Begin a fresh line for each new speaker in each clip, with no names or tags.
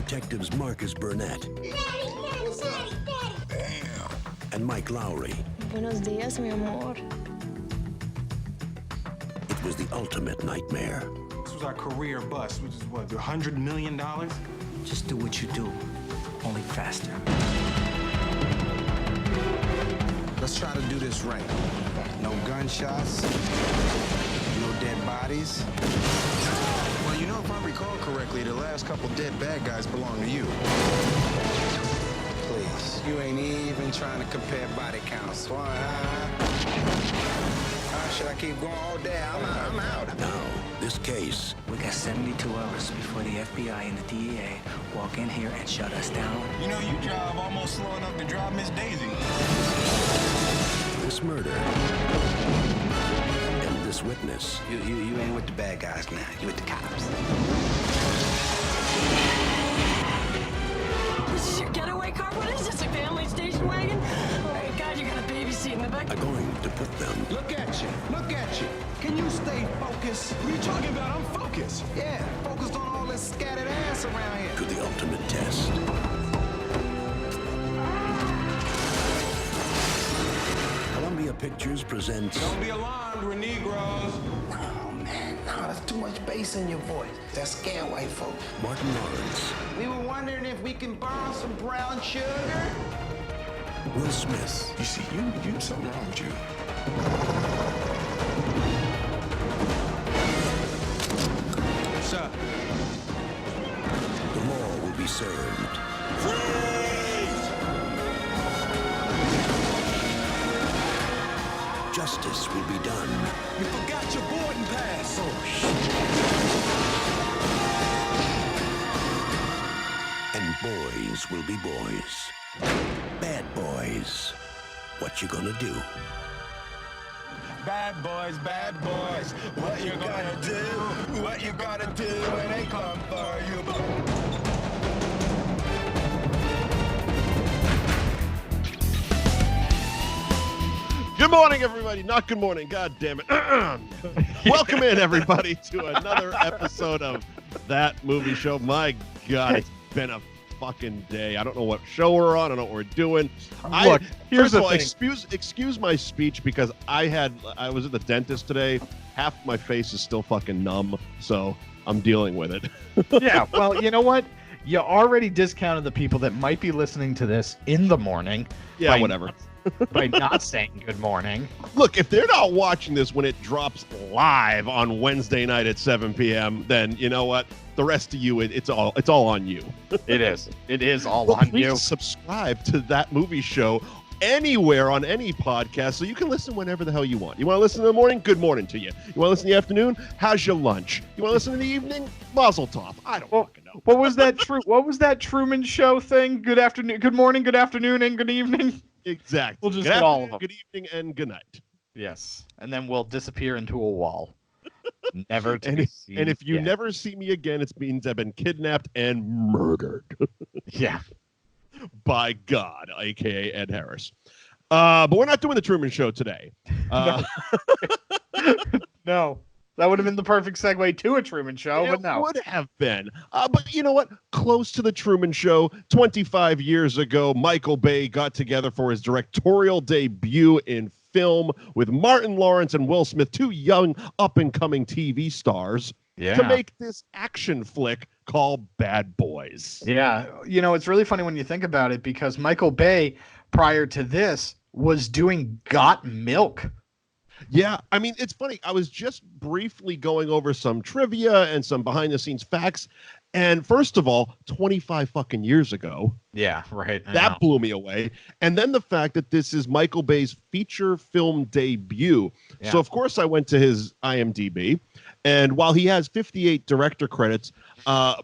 detectives Marcus Burnett and Mike Lowrey.
Buenos dias, mi amor.
It was the ultimate nightmare.
This was our career bust, which is what, $100 million?
Just do what you do, only faster.
Let's try to do this right. No gunshots, no dead bodies.
Well, you know, if I recall correctly, the last couple dead bad guys belong to you.
Please, you ain't even trying to compare body counts. Should I keep going all day? I'm out.
Now, this case
We got 72 hours before the FBI and the DEA walk in here and shut us down.
You know, you drive almost slow enough to drive Miss Daisy.
this murder and this witness.
You ain't with the bad guys now. You with the cops.
This is your getaway car? What is this, a family station wagon? Oh my God, you got a baby seat in the back.
Are going to put them
Look at you. Look at you. Can you stay focused?
What are you talking about? I'm focused.
Yeah, focused on all this scattered ass around here.
to the ultimate test. Columbia Pictures presents
Don't be alarmed, we're Negroes.
Oh, man. No, that's too much bass in your voice. That scare white folks.
Martin Lawrence,
We were wondering if we can borrow some brown sugar.
Will Smith,
You see, you something wrong with you. What's up?
the law will be served. Justice will be done.
You forgot your boarding pass.
And boys will be boys. Bad boys. What you gonna do?
Bad boys, what you gonna do? What you gonna do when they come for you?
Good morning, everybody. Not good morning. God damn it. Welcome in, everybody, to another episode of That Movie Show. My God, it's been a fucking day. I don't know what show we're on. I don't know what we're doing.
Look, here's
first of
the
all,
thing.
excuse my speech because I was at the dentist today. Half my face is still fucking numb, so I'm dealing with it.
Yeah, well, you know what? You already discounted the people that might be listening to this in the morning.
Yeah,
by
whatever.
by not saying good morning.
Look, if they're not watching this when it drops live on Wednesday night at 7 p.m., then you know what? The rest of you, it's all on you.
It is. It is all
Well,
on
please
you.
subscribe to That Movie Show anywhere on any podcast so you can listen whenever the hell you want. You want to listen in the morning? Good morning to you. You want to listen in the afternoon? How's your lunch? You want to listen in the evening? Mazel tov. I don't fucking know.
What was that Truman Show thing? Good afternoon, good morning, good afternoon, and good evening.
Exactly.
We'll just
Good
get all of
afternoon,
them.
Good evening and good night.
Yes, and then we'll disappear into a wall. Never to
And
be
if,
seen
and if you
again.
never see me again, it means I've been kidnapped and murdered
Yeah.
by God, aka Ed Harris. But we're not doing the Truman Show today.
No. That would have been the perfect segue to a Truman Show, but
It
no.
would have been. But you know what? Close to the Truman Show, 25 years ago, Michael Bay got together for his directorial debut in film with Martin Lawrence and Will Smith, two young up-and-coming TV stars, to make this action flick called Bad Boys.
Yeah, you know, it's really funny when you think about it because Michael Bay, prior to this, was doing Got Milk.
Yeah, I mean, it's funny. I was just briefly going over some trivia and some behind-the-scenes facts. And first of all, 25 fucking years ago,
Yeah, right.
that blew me away. And then the fact that this is Michael Bay's feature film debut.
Yeah.
So, of course, I went to his IMDb. And while he has 58 director credits,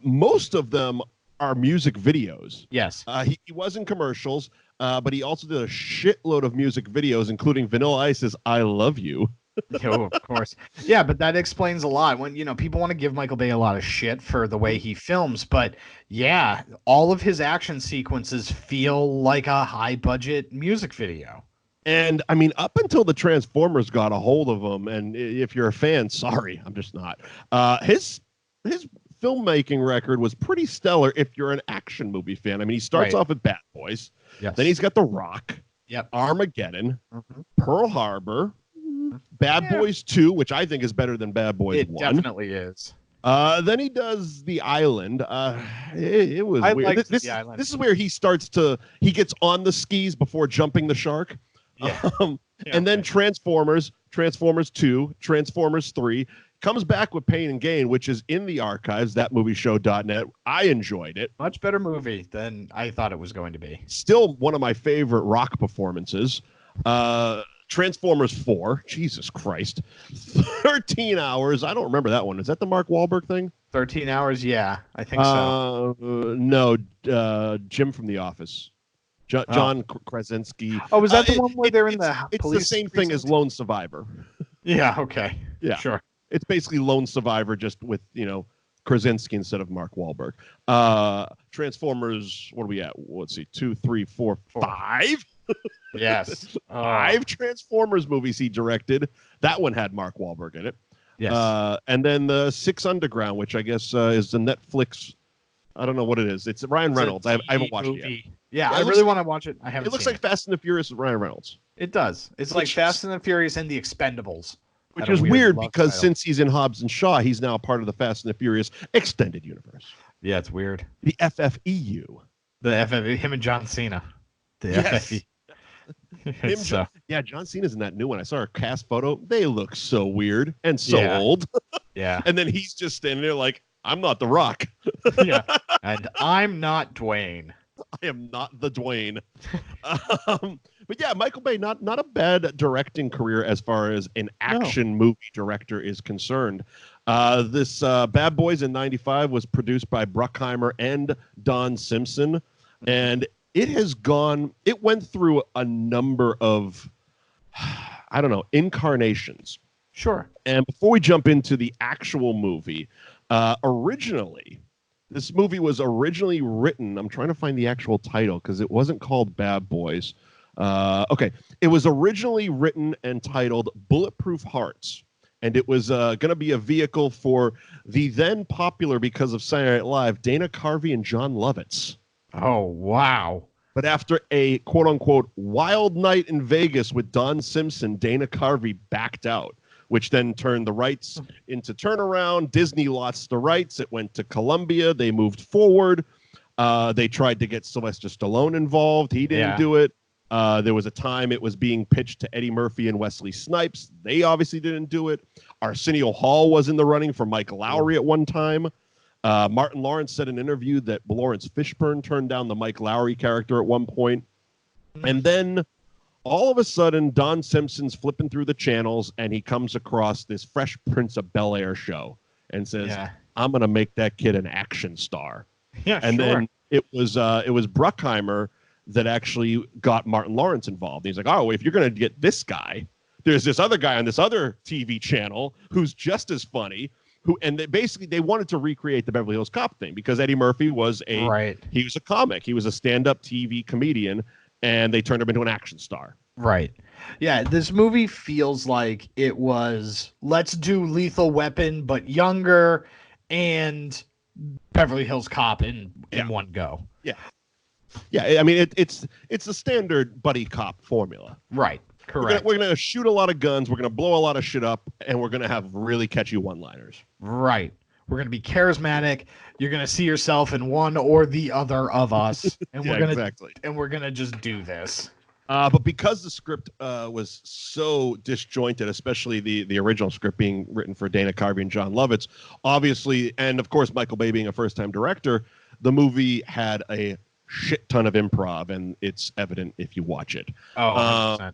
most of them are music videos.
Yes.
He was in commercials, but he also did a shitload of music videos, including Vanilla Ice's I Love You.
Oh, of course. Yeah, but that explains a lot. When, you know, people want to give Michael Bay a lot of shit for the way he films, but yeah, all of his action sequences feel like a high budget music video.
And I mean, up until the Transformers got a hold of him, and if you're a fan, sorry, I'm just not. His filmmaking record was pretty stellar if you're an action movie fan. I mean, he starts off with Bad Boys.
Yes.
Then he's got The Rock.
Yep.
Armageddon. Pearl Harbor. Bad Boys 2, which I think is better than Bad Boys 1.
It definitely is.
Then he does The Island. It was weird.
The Island.
This is where he gets on the skis before jumping the shark.
Yeah.
And then Transformers 2, Transformers 3, comes back with Pain and Gain, which is in the archives, thatmovieshow.net. I enjoyed it.
Much better movie than I thought it was going to be.
Still one of my favorite Rock performances. Transformers 4, Jesus Christ. 13 Hours. I don't remember that one. Is that the Mark Wahlberg thing?
13 Hours, yeah, I think so.
No, Jim from The Office. John Krasinski.
Oh, was that the one where they're in the police?
It's the same thing as Lone Survivor.
Yeah, okay.
Yeah,
sure.
It's basically Lone Survivor, just with, Krasinski instead of Mark Wahlberg. Transformers, what are we at? Let's see, 2, 3, 4, 5?
Yes.
5 Transformers movies he directed. That one had Mark Wahlberg in it.
Yes.
And then the 6 Underground, which I guess is the Netflix. I don't know what it is. It's Ryan Reynolds. I haven't watched it yet.
Yeah, I really want to watch it. I haven't.
It looks like Fast and the Furious with Ryan Reynolds.
It does. It's like Fast and the Furious and the Expendables.
Which is weird because since he's in Hobbs and Shaw, he's now part of the Fast and the Furious extended universe.
Yeah, it's weird.
The FFEU.
The FFE, him and John Cena. The FFE.
John Cena's in that new one. I saw a cast photo. They look so weird and so old.
Yeah.
And then he's just standing there like, I'm not The Rock.
Yeah. And I'm not Dwayne.
I am not the Dwayne. But yeah, Michael Bay, not a bad directing career as far as an action movie director is concerned. This Bad Boys in '95 was produced by Bruckheimer and Don Simpson, and it went through a number of, incarnations.
Sure.
And before we jump into the actual movie, this movie was originally written. I'm trying to find the actual title because it wasn't called Bad Boys. It was originally written and titled Bulletproof Hearts, and it was going to be a vehicle for the then popular, because of Saturday Night Live, Dana Carvey and John Lovitz.
Oh, wow.
But after a quote-unquote wild night in Vegas with Don Simpson, Dana Carvey backed out, which then turned the rights into Turnaround. Disney lost the rights. It went to Columbia. They moved forward. They tried to get Sylvester Stallone involved. He didn't do it. There was a time it was being pitched to Eddie Murphy and Wesley Snipes. They obviously didn't do it. Arsenio Hall was in the running for Mike Lowrey at one time. Martin Lawrence said in an interview that Lawrence Fishburne turned down the Mike Lowrey character at one point. And then all of a sudden, Don Simpson's flipping through the channels and he comes across this Fresh Prince of Bel-Air show and says, I'm going to make that kid an action star.
Yeah,
and then it was Bruckheimer that actually got Martin Lawrence involved. He's like, oh, if you're going to get this guy, there's this other guy on this other TV channel who's just as funny. They wanted to recreate the Beverly Hills Cop thing because Eddie Murphy was he was a comic. He was a stand-up TV comedian, and they turned him into an action star.
Right. Yeah, this movie feels like it was, let's do Lethal Weapon, but younger, and Beverly Hills Cop in one go.
Yeah. Yeah, I mean, it's a standard buddy cop formula.
Right. Correct.
We're gonna shoot a lot of guns. We're gonna blow a lot of shit up, and we're gonna have really catchy one-liners.
Right. We're gonna be charismatic. You're gonna see yourself in one or the other of us, and we're gonna just do this.
But because the script was so disjointed, especially the original script being written for Dana Carvey and John Lovitz, obviously, and of course Michael Bay being a first-time director, the movie had a shit ton of improv, and it's evident if you watch it.
Oh, 100%.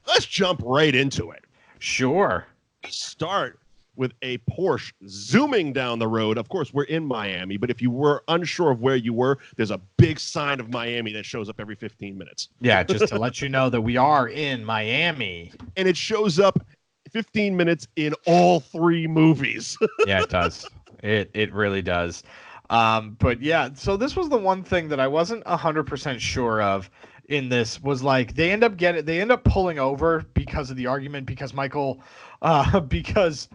Let's jump right into it.
Sure.
We start with a Porsche zooming down the road. Of course, we're in Miami, but if you were unsure of where you were, there's a big sign of Miami that shows up every 15 minutes.
Yeah, just to let you know that we are in Miami.
And it shows up 15 minutes in all 3 movies.
Yeah, it does. It really does. But yeah, so this was the one thing that I wasn't 100% sure of in this, was like they end up pulling over because of the argument, because Michael Lawrence,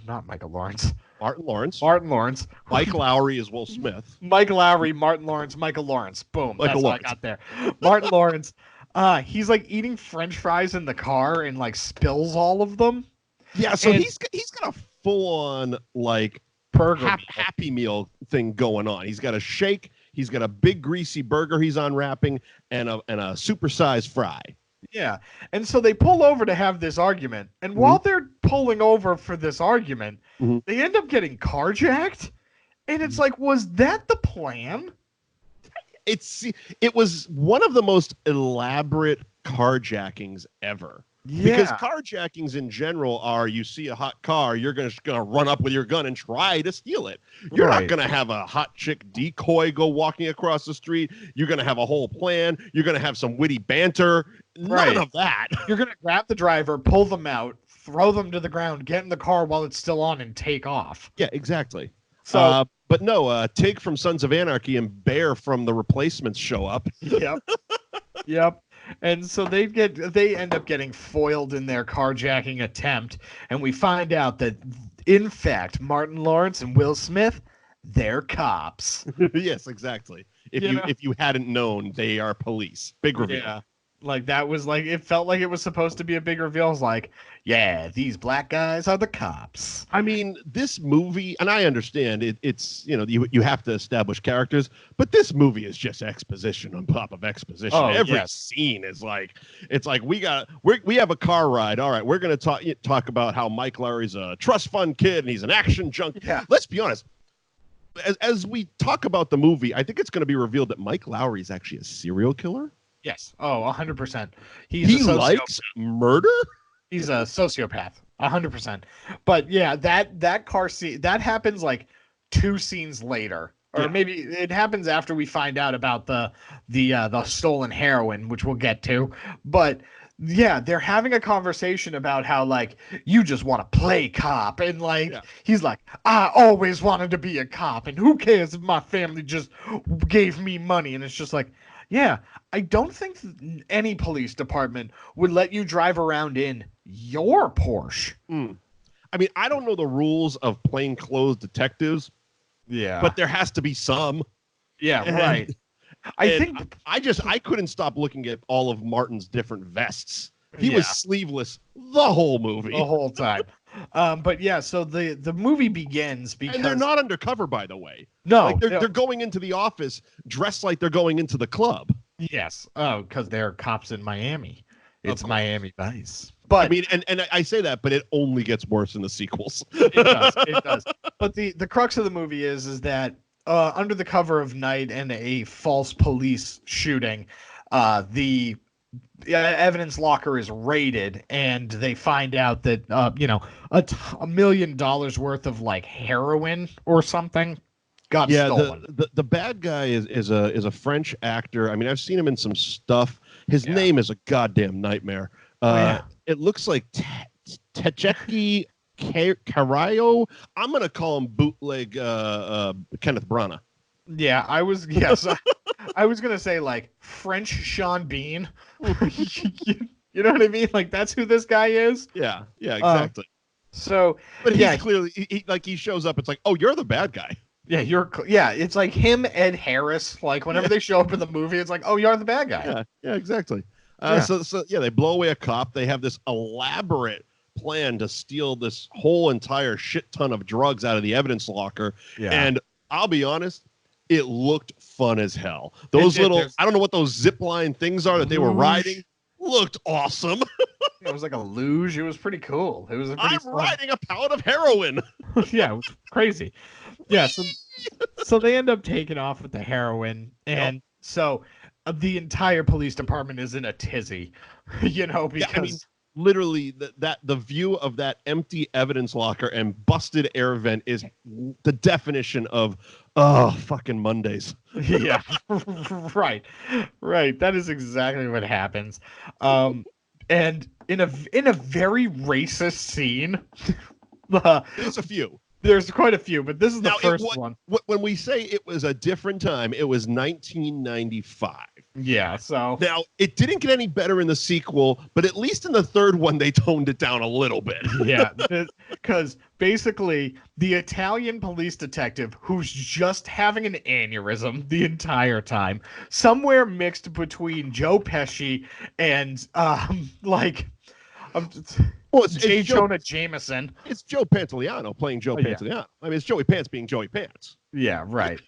not Michael Lawrence,
Martin Lawrence.
Martin Lawrence.
Mike Lowrey is Will Smith.
Mike Lowrey, Martin Lawrence, Michael Lawrence. Boom.
Michael
That's
Lawrence.
what I got there. Martin Lawrence. He's like eating French fries in the car and like spills all of them.
Yeah, so
And-
he's got a full-on like
Burger.
happy meal thing going on. He's got a shake. He's got a big greasy burger he's unwrapping and a supersized fry.
Yeah. And so they pull over to have this argument. And while they're pulling over for this argument, they end up getting carjacked. And it's like, was that the plan?
It was one of the most elaborate carjackings ever. Because carjackings in general are, you see a hot car, you're gonna run up with your gun and try to steal it. You're not gonna have a hot chick decoy go walking across the street. You're gonna have a whole plan. You're gonna have some witty banter. None of that.
You're gonna grab the driver, pull them out, throw them to the ground, get in the car while it's still on, and take off.
Yeah, exactly.
So,
but no, Tig from Sons of Anarchy and Bear from The Replacements show up.
Yep. And so they end up getting foiled in their carjacking attempt, and we find out that, in fact, Martin Lawrence and Will Smith, they're cops.
Yes, exactly. If you hadn't known, they are police. Big reveal.
Yeah. Like that was like, it felt like it was supposed to be a big reveal. It was like, yeah, these black guys are the cops.
I mean, this movie, and I understand it's you have to establish characters, but this movie is just exposition on top of exposition. Every scene is like, it's like we have a car ride. All right, we're gonna talk about how Mike Lowrey's a trust fund kid and he's an action junkie.
Yeah.
Let's be honest. As we talk about the movie, I think it's going to be revealed that Mike Lowrey is actually a serial killer.
Yes. Oh, 100%.
He likes murder?
He's a sociopath. 100%. But yeah, that car scene, that happens like 2 scenes later. Or maybe it happens after we find out about the stolen heroin, which we'll get to. But yeah, they're having a conversation about how, like, you just want to play cop. And, like, he's like, I always wanted to be a cop. And who cares if my family just gave me money? And it's just like, yeah, I don't think any police department would let you drive around in your Porsche.
I mean, I don't know the rules of plainclothes detectives.
Yeah.
But there has to be some.
Yeah, right.
I couldn't stop looking at all of Martin's different vests. He was sleeveless the whole movie.
The whole time. But yeah, so the movie begins because...
And they're not undercover, by the way.
No.
Like they're going into the office dressed like they're going into the club.
Yes. Oh, because they're cops in Miami. It's Miami Vice. But
I mean, and I say that, but it only gets worse in the sequels.
It does. It does. But the crux of the movie is that under the cover of night and a false police shooting, the evidence locker is raided, and they find out that $1 million worth of like heroin or something got stolen.
The bad guy is a French actor. I mean, I've seen him in some stuff. His name is a goddamn nightmare. It looks like Techeki Carrillo. I'm gonna call him bootleg Kenneth Branagh.
Yeah, I was gonna say like French Sean Bean. You know what I mean? Like that's who this guy is.
Yeah, exactly.
But
he's clearly he shows up. It's like, oh, you're the bad guy.
Yeah, it's like him, Ed Harris. Like whenever they show up in the movie, it's like, oh, you're the bad guy.
Yeah, exactly. So they blow away a cop. They have this elaborate plan to steal this whole entire shit ton of drugs out of the evidence locker. Yeah. And I'll be honest, it looked fun as hell. Those I don't know what those zip line things are that they were riding. Looked awesome.
It was like a luge. It was pretty cool. It was
riding a pallet of heroin.
Yeah, it was crazy. Yeah, so they end up taking off with the heroin, and so the entire police department is in a tizzy, because
literally the view of that empty evidence locker and busted air vent is the definition of fucking Mondays.
Yeah. Right. That is exactly what happens. And in a very racist scene,
there's a few.
There's quite a few, but this is the first one.
When we say it was a different time, it was 1995.
Yeah, so
Now, it didn't get any better in the sequel, but at least in the third one, they toned it down a little bit.
yeah, because basically the Italian police detective who's just having an aneurysm the entire time, somewhere mixed between Joe Pesci and
Well,
J.
it's Joe,
Jonah Jameson.
it's Joe Pantoliano playing Joe
Yeah.
Pantoliano. I mean, it's Joey Pants being Joey Pants.
Yeah, right.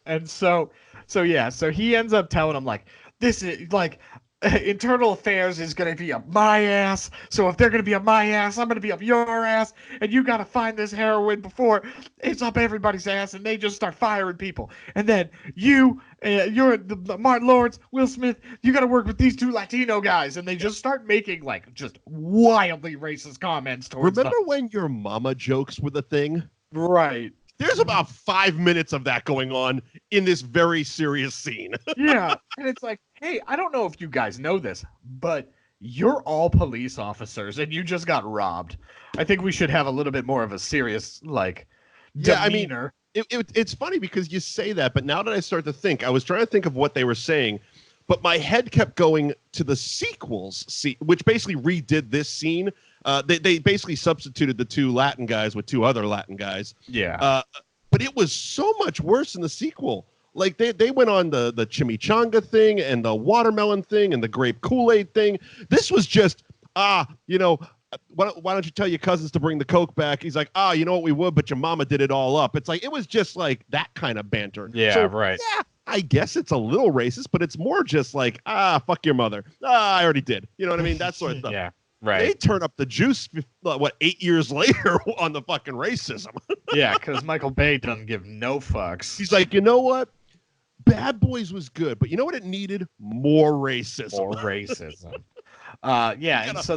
And so he ends up telling him like, this is like internal affairs is going to be up my ass. So if they're going to be up my ass, I'm going to be up your ass. And you got to find this heroin before it's up everybody's ass. And they just start firing people. And then you're the Martin Lawrence, Will Smith. You got to work with these two Latino guys. And they just start making like just wildly racist comments towards
Remember
them.
when your mama jokes were the thing?
Right.
There's about 5 minutes of that going on in this very serious scene.
Yeah. And it's like, hey, I don't know if you guys know this, but you're all police officers and you just got robbed. I think we should have a little bit more of a serious, like, demeanor.
It's funny because you say that, but now that I start to think, I was trying to think of what they were saying, but my head kept going to the sequels, which basically redid this scene. They basically substituted the two Latin guys with two other Latin guys.
Yeah.
But it was so much worse in the sequel. Like they went on the chimichanga thing and the watermelon thing and the grape Kool-Aid thing. This was just, why don't you tell your cousins to bring the Coke back? He's like, you know what, we would, but your mama did it all up. It's like, it was just like that kind of banter.
Yeah,
So,
right.
Yeah, I guess it's a little racist, but it's more just like, fuck your mother. I already did. You know what I mean? That sort of stuff.
Yeah,
They
right.
turn up the juice, 8 years later on the fucking racism.
Yeah, because Michael Bay doesn't give no fucks.
He's like, you know what? Bad Boys was good, but you know what it needed? More racism.
More racism.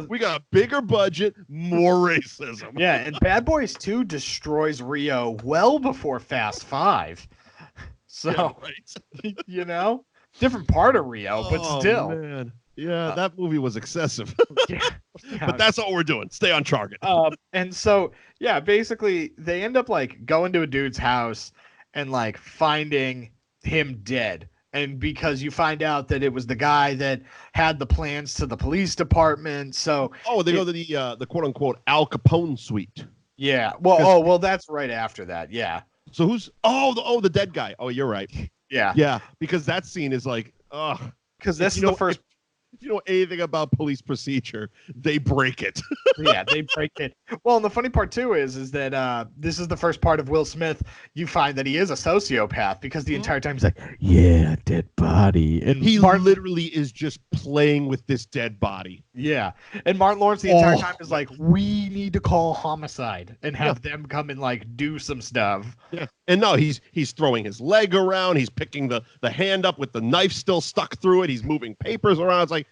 We got a bigger budget, more racism.
Yeah, and Bad Boys 2 destroys Rio well before Fast 5. So,
Yeah, right.
Different part of Rio, but
Oh,
still.
man. Yeah, that movie was excessive.
Yeah.
But that's all we're doing. Stay on target.
And so, yeah, basically they end up like going to a dude's house and like finding him dead. And because you find out that it was the guy that had the plans to the police department. So,
They go to the quote unquote Al Capone suite.
yeah. Well, that's right after that. Yeah.
So who's the dead guy? Oh, you're right.
Yeah.
Yeah, because that scene is like,
Because this is
You know,
the first.
If you know anything about police procedure, they break it.
Yeah, they break it. Well, and the funny part too is that this is the first part of Will Smith. You find that he is a sociopath because the entire time he's like, "Yeah, dead body," and
He
Martin,
literally is just playing with this dead body.
yeah, and Martin Lawrence the entire time is like, "We need to call homicide and have them come and like do some stuff."
Yeah, and no, he's throwing his leg around. He's picking the hand up with the knife still stuck through it. He's moving papers around. It's like,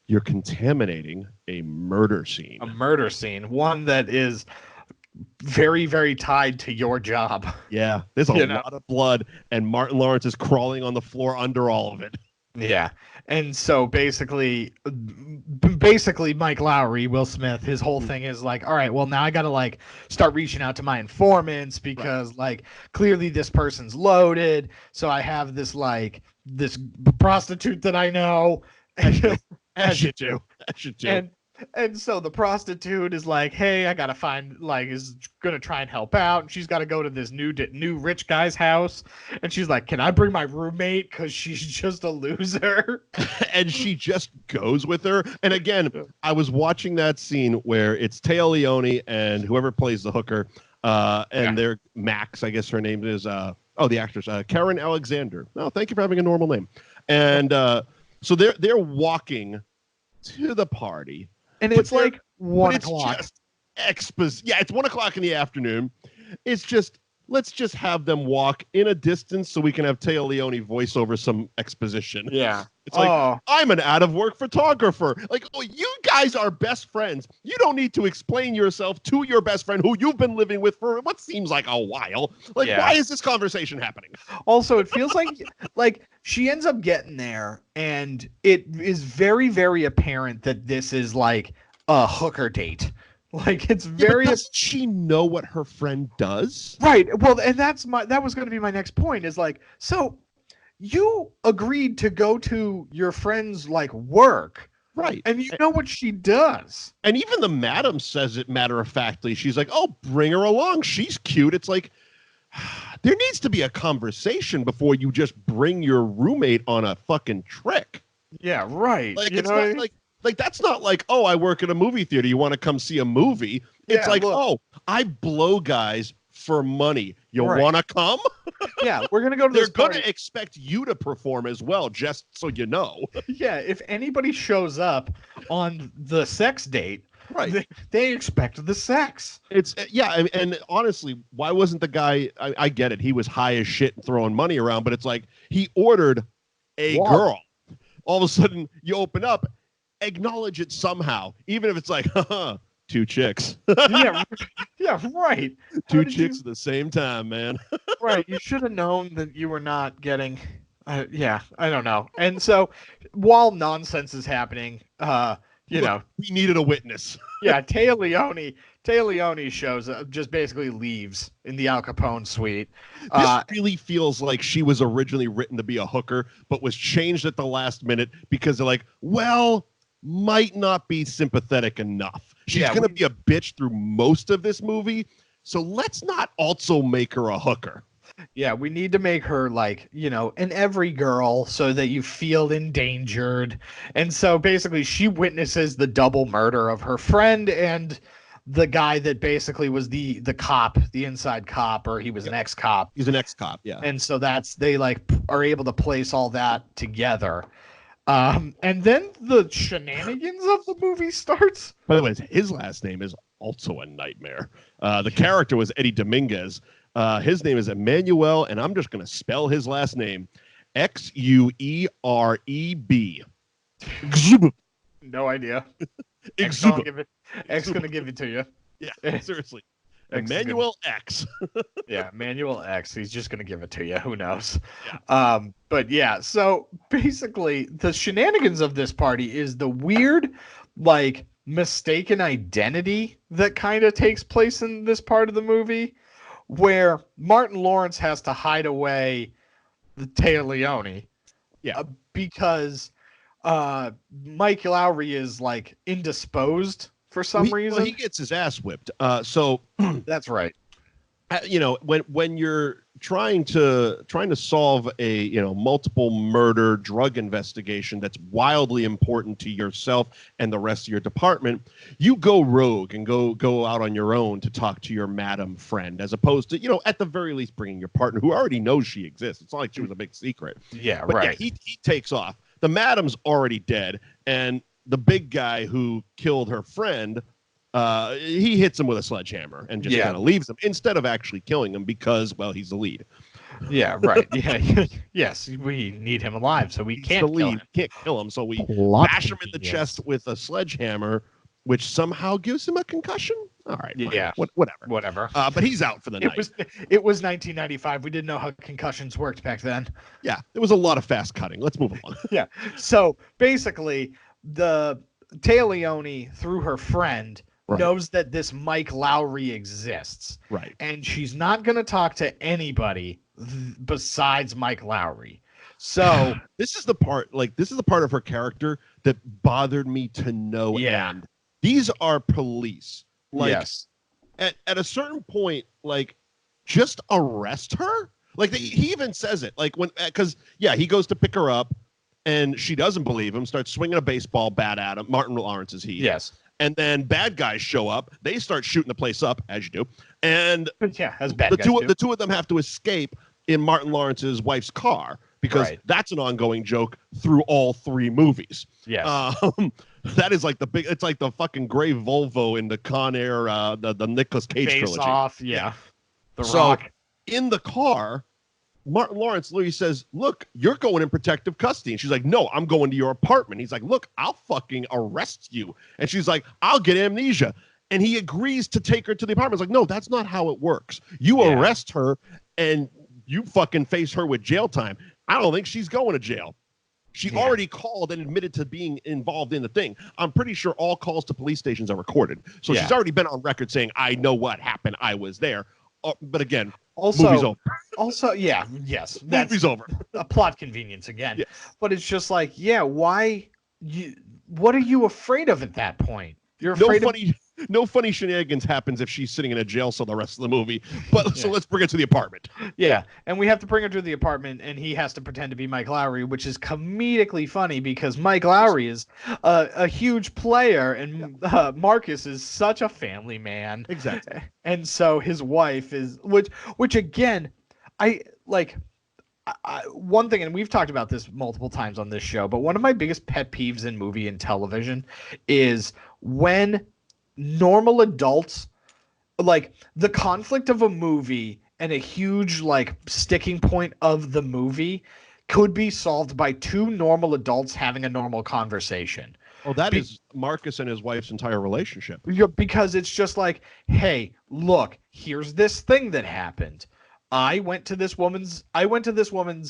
you're contaminating a murder scene.
A murder scene, one that is very, very tied to your job.
Yeah, there's a lot of blood, and Martin Lawrence is crawling on the floor under all of it.
Yeah. And so basically Mike Lowrey, Will Smith, his whole thing is like, all right, well, now I got to like start reaching out to my informants because like clearly this person's loaded. So I have this prostitute that I know.
As you do.
And so the prostitute is like, hey, I gotta find is gonna try and help out, and she's got to go to this new rich guy's house, and she's like, can I bring my roommate because she's just a loser?
And she just goes with her. And again, I was watching that scene where it's Taya Leoni and whoever plays the hooker, and they're Max, I guess her name is the actress, Karen Alexander. No, thank you for having a normal name. And so they're walking to the party.
And it's like 1 o'clock.
It's 1 o'clock in the afternoon. It's just, let's just have them walk in a distance so we can have Taya Leoni voice over some exposition.
Yeah.
It's like, I'm an out-of-work photographer. Like, you guys are best friends. You don't need to explain yourself to your best friend who you've been living with for what seems like a while. Like, why is this conversation happening?
Also, it feels like she ends up getting there, and it is very, very apparent that this is like a hooker date. Like, it's very.
But doesn't she know what her friend does?
Right. Well, and that was going to be my next point. Is like, so you agreed to go to your friend's like work.
Right.
And you know what she does.
And even the madam says it matter-of-factly. She's like, oh, bring her along. She's cute. It's like, there needs to be a conversation before you just bring your roommate on a fucking trick.
Yeah, right.
Like,
you
it's
know
not
what I mean?
like that's not like, oh, I work at a movie theater. You want to come see a movie? It's
Yeah,
like,
look.
oh, I blow guys for money. You
Right.
want to come?
Yeah, we're gonna go to
They're
this
going
party.
to expect you to perform as well, just so you know.
Yeah, if anybody shows up on the sex date,
Right.
they expect the sex.
It's and honestly, why wasn't the guy? I get it. He was high as shit and throwing money around, but it's like he ordered a
Wow.
girl. All of a sudden, you open up, acknowledge it somehow, even if it's like, two chicks,
Yeah, yeah, right. How
two
did
chicks at the same time, man.
Right. You should have known that you were not getting. Yeah, I don't know. And so, while nonsense is happening, you know,
we needed a witness.
yeah, Taya Leoni shows up, just basically leaves in the Al Capone suite.
This really feels like she was originally written to be a hooker, but was changed at the last minute because they're like, well, might not be sympathetic enough. She's
Yeah,
going to be a bitch through most of this movie, so let's not also make her a hooker.
Yeah, we need to make her like, you know, an every girl so that you feel endangered. And so basically she witnesses the double murder of her friend and the guy that basically was the cop, the inside cop, or he was an ex-cop.
He's an ex-cop, yeah.
And so they like are able to place all that together. And then the shenanigans of the movie starts.
By the way, his last name is also a nightmare. The character was Eddie Dominguez. His name is Emmanuel, and I'm just going to spell his last name. Xuereb.
No idea. X
Exuberant.
gonna give it to you.
Yeah, seriously.
X is
Emmanuel X.
Yeah, Manuel X. He's just gonna give it to you. Who knows? But yeah. So basically, the shenanigans of this party is the weird, like, mistaken identity that kind of takes place in this part of the movie, where Martin Lawrence has to hide away the Taya Leoni.
Yeah.
Because Mike Lowrey is like indisposed for some reason.
Well, he gets his ass whipped. So
That's right.
you know, when you're trying to solve a multiple murder drug investigation that's wildly important to yourself and the rest of your department, you go rogue and go out on your own to talk to your madam friend, as opposed to at the very least bringing your partner who already knows she exists. It's not like she was a big secret.
Yeah,
But
right.
yeah, he takes off. The madam's already dead, and the big guy who killed her friend, he hits him with a sledgehammer and just kind of leaves him instead of actually killing him because, well, he's the lead.
Yeah, right. Yeah. Yes, we need him alive, so we
He's
can't
the
kill
lead.
him.
Can't kill him, so we
Plot
bash him in the chest with a sledgehammer, which somehow gives him a concussion. All right, fine.
Yeah.
Whatever.
Whatever.
But he's out for the night.
It was 1995. We didn't know how concussions worked back then.
Yeah, there was a lot of fast cutting. Let's move along.
Yeah. So basically, the Taya Leoni, through her friend,
Right.
knows that this Mike Lowrey exists.
Right.
And she's not going to talk to anybody besides Mike Lowrey. So
This is the part of her character that bothered me to no end. These are police. Like,
yes.
At a certain point, like, just arrest her. Like, he even says it. Like, because he goes to pick her up, and she doesn't believe him. Starts swinging a baseball bat at him. Martin Lawrence is he.
Yes.
And then bad guys show up. They start shooting the place up, as you do. And
As bad
the
guys
two
do.
the two of them have to escape in Martin Lawrence's wife's car because that's an ongoing joke through all three movies.
Yes.
That is like it's like the fucking gray Volvo in the Con Air, the Nicolas Cage
Face
trilogy.
Off. Yeah. The
So
Rock.
in the car, Martin Lawrence literally says, look, you're going in protective custody. And she's like, no, I'm going to your apartment. He's like, look, I'll fucking arrest you. And she's like, I'll get amnesia. And he agrees to take her to the apartment. It's like, no, that's not how it works. You arrest her and you fucking face her with jail time. I don't think she's going to jail. She already called and admitted to being involved in the thing. I'm pretty sure all calls to police stations are recorded. So she's already been on record saying, I know what happened. I was there. but again,
Also,
movie's over.
Also, yeah, yes, that's
Movie's over.
a plot convenience again.
Yeah.
But it's just like, yeah, why? What are you afraid of at that point? You're afraid
No funny shenanigans happens if she's sitting in a jail cell the rest of the movie. But so let's bring it to the apartment.
Yeah, and we have to bring her to the apartment, and he has to pretend to be Mike Lowrey, which is comedically funny because Mike Lowrey is a huge player, and Marcus is such a family man.
Exactly.
And so his wife is, which again, one thing, and we've talked about this multiple times on this show, but one of my biggest pet peeves in movie and television is when normal adults, like the conflict of a movie and a huge like sticking point of the movie could be solved by two normal adults having a normal conversation.
Oh, that is Marcus and his wife's entire relationship.
Because it's just like, hey, look, here's this thing that happened. I went to this woman's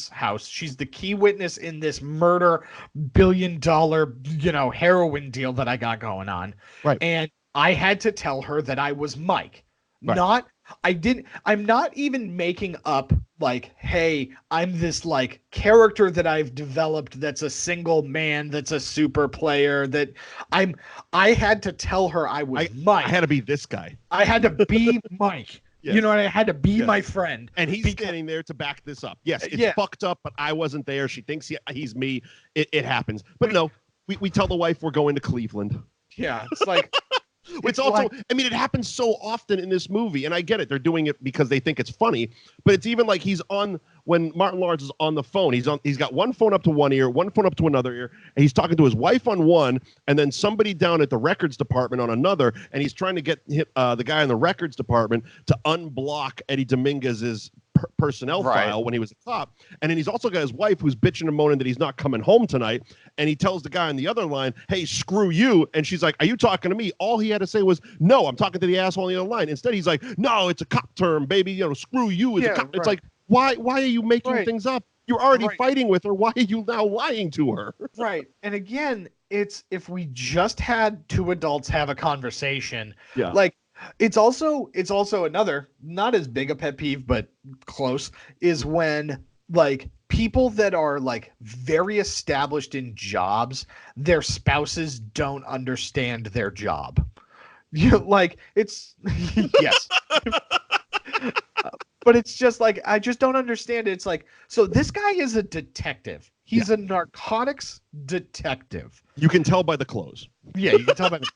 house. She's the key witness in this murder $1 billion, heroin deal that I got going on.
Right.
And I had to tell her that I was Mike.
Right.
I'm not even making up like, hey, I'm this like character that I've developed that's a single man, that's a super player, that I had to tell her I was Mike.
I had to be this guy.
I had to be Mike.
Yes.
You know, I had to be my friend.
And he's standing there to back this up. Yes, it's fucked up, but I wasn't there. She thinks he's me. It happens. But no, we tell the wife we're going to Cleveland.
Yeah, it's like...
It's also, I mean, it happens so often in this movie, and I get it. They're doing it because they think it's funny, but it's even like when Martin Lawrence is on the phone, he's got one phone up to one ear, one phone up to another ear, and he's talking to his wife on one, and then somebody down at the records department on another, and he's trying to get the guy in the records department to unblock Eddie Dominguez's personnel file when he was a cop. And then he's also got his wife who's bitching and moaning that he's not coming home tonight. And he tells the guy on the other line, hey, screw you. And she's like, are you talking to me? All he had to say was, no, I'm talking to the asshole on the other line. Instead, he's like, no, it's a cop term, baby. Screw you is a cop. It's like, why are you making things up? You're already fighting with her. Why are you now lying to her?
Right. And again, it's if we just had two adults have a conversation, like, it's also another, not as big a pet peeve, but close, is when like people that are like very established in jobs, their spouses don't understand their job. Like it's yes. But it's just like, I just don't understand it. It's like, so this guy is a detective. He's a narcotics detective.
You can tell by the clothes.
Yeah, you can tell by the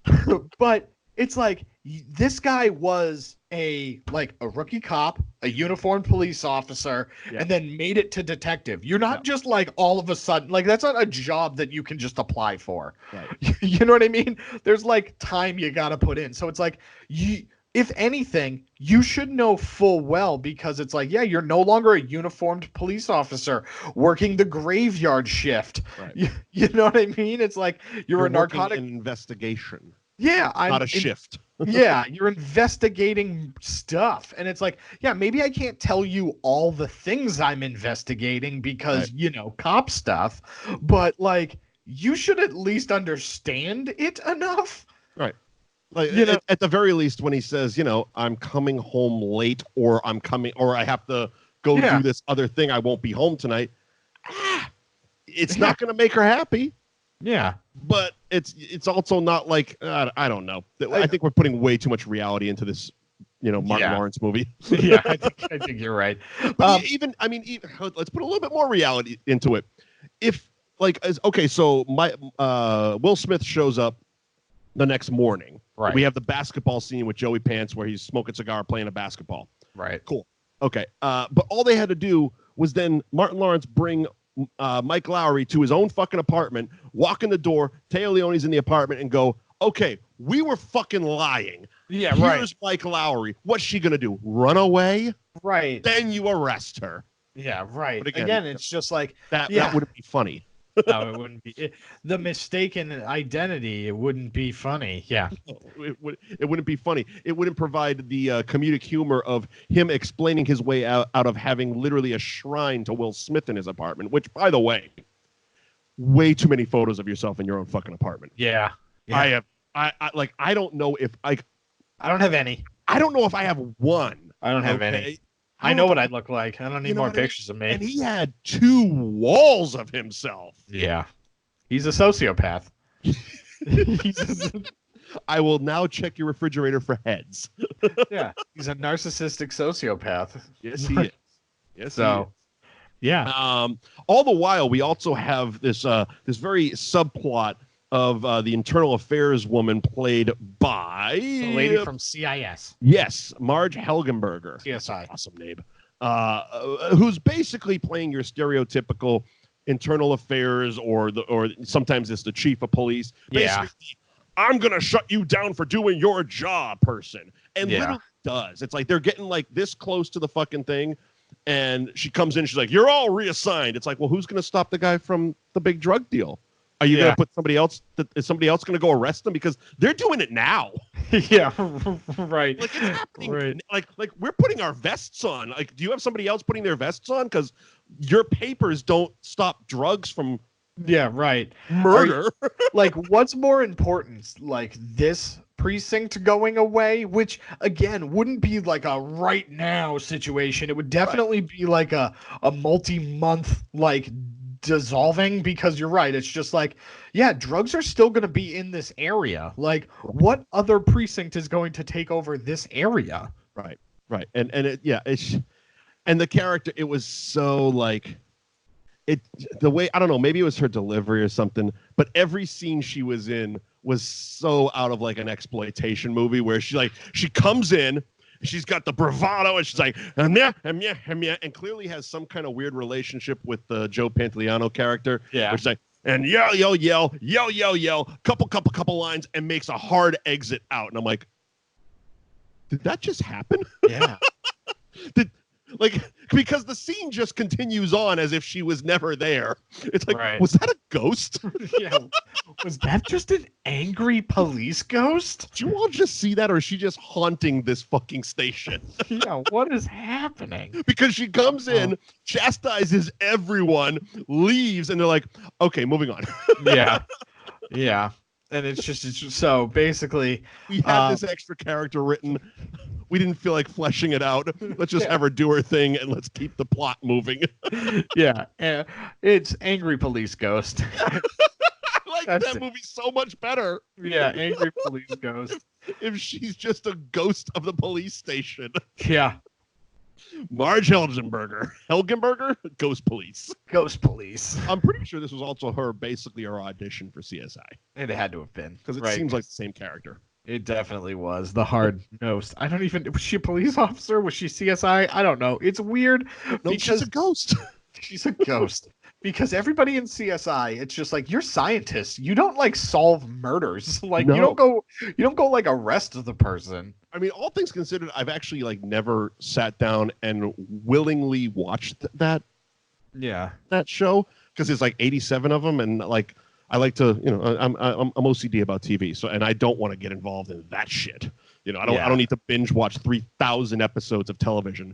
clothes. But it's like, this guy was a rookie cop, a uniformed police officer, and then made it to detective. You're not just like all of a sudden, like that's not a job that you can just apply for. Right. You know what I mean? There's like time you got to put in. So it's like, if anything, you should know full well, because it's like, you're no longer a uniformed police officer working the graveyard shift. Right. You know what I mean? It's like you're a narcotic
investigation.
Yeah,
not a shift.
Yeah, you're investigating stuff. And it's like, maybe I can't tell you all the things I'm investigating because, cop stuff, but like you should at least understand it enough.
Right. Like at the very least, when he says, I'm coming home late, or I have to go do this other thing, I won't be home tonight. It's not going to make her happy.
Yeah.
But it's also not like, I don't know. I think we're putting way too much reality into this, Martin Lawrence movie.
Yeah, I think you're right.
But even let's put a little bit more reality into it. If so Will Smith shows up the next morning.
Right.
We have the basketball scene with Joey Pants where he's smoking a cigar, playing a basketball.
Right.
Cool. Okay. But all they had to do was then Martin Lawrence bring Mike Lowrey to his own fucking apartment, walk in the door, Taya Leoni's in the apartment, and go, okay, we were fucking lying.
Yeah,
Here's Mike Lowrey. What's she going to do? Run away?
Right.
Then you arrest her.
Yeah, right. But again, it's just like...
That wouldn't be funny.
No, it wouldn't be. The mistaken identity, it wouldn't be funny. Yeah.
It wouldn't be funny. It wouldn't provide the comedic humor of him explaining his way out of having literally a shrine to Will Smith in his apartment, which, by the way, way too many photos of yourself in your own fucking apartment.
Yeah.
I have. I don't know if I
don't have any.
I don't know if I have one.
I don't have any. I know what I look like. I don't need more pictures of me.
And he had 2 walls of himself.
Yeah. He's a sociopath.
I will now check your refrigerator for heads.
Yeah. He's a narcissistic sociopath.
Yes, he is. Yes,
so, yeah.
All the while, we also have this this very subplot of the internal affairs woman played by
The lady from CIS.
Yes, Marg Helgenberger.
CSI.
Awesome name. Who's basically playing your stereotypical internal affairs or sometimes it's the chief of police.
Yeah.
Basically, I'm gonna shut you down for doing your job, person. And literally does. It's like they're getting like this close to the fucking thing. And she comes in, she's like, "You're all reassigned." It's like, well, who's gonna stop the guy from the big drug deal? Are you gonna put somebody else? Is somebody else gonna go arrest them because they're doing it now?
Yeah, right.
Like it's happening.
Right.
Like we're putting our vests on. Like, do you have somebody else putting their vests on? Because your papers don't stop drugs from
murder. Like, what's more important? Like this precinct going away, which again wouldn't be like a right now situation. It would definitely be like a multi-month like dissolving, because you're right, it's just like, yeah, drugs are still going to be in this area. Like, what other precinct is going to take over this area?
Right and and the character, it was so like the way, I don't know, maybe it was her delivery or something, but every scene she was in was so out of like an exploitation movie where she comes in, she's got the bravado, and she's like, and clearly has some kind of weird relationship with the Joe Pantoliano character.
Yeah.
Which is like, and yell, couple lines, and makes a hard exit out. And I'm like, did that just happen?
Yeah.
Because the scene just continues on as if she was never there. It's like,
right.
Was that a ghost?
Yeah. Was that just an angry police ghost?
Did you all just see that, or is she just haunting this fucking station?
Yeah, what is happening?
Because she comes in, chastises everyone, leaves, and they're like, okay, moving on.
Yeah. Yeah. And it's just so basically
we had this extra character written. We didn't feel like fleshing it out. Let's just have her do her thing and let's keep the plot moving.
Yeah. It's Angry Police Ghost.
I like that movie so much better.
Yeah, Angry Police Ghost.
If she's just a ghost of the police station.
Yeah.
Marg Helgenberger, Ghost Police.
Ghost Police.
I'm pretty sure this was also basically her audition for CSI.
It had to have been.
Because it seems like the same character.
It definitely was. The hard-nosed. I don't even... Was she a police officer? Was she CSI? I don't know. It's weird.
No, she's a ghost.
She's a ghost. Because everybody in CSI, it's just like, you're scientists. You don't like solve murders. Like,
No.
you don't go like arrest the person.
I mean, all things considered, I've actually like never sat down and willingly watched that show, because there's like 87 of them, and like I like to, I'm OCD about TV, so, and I don't want to get involved in that shit. I don't need to binge watch 3,000 episodes of television.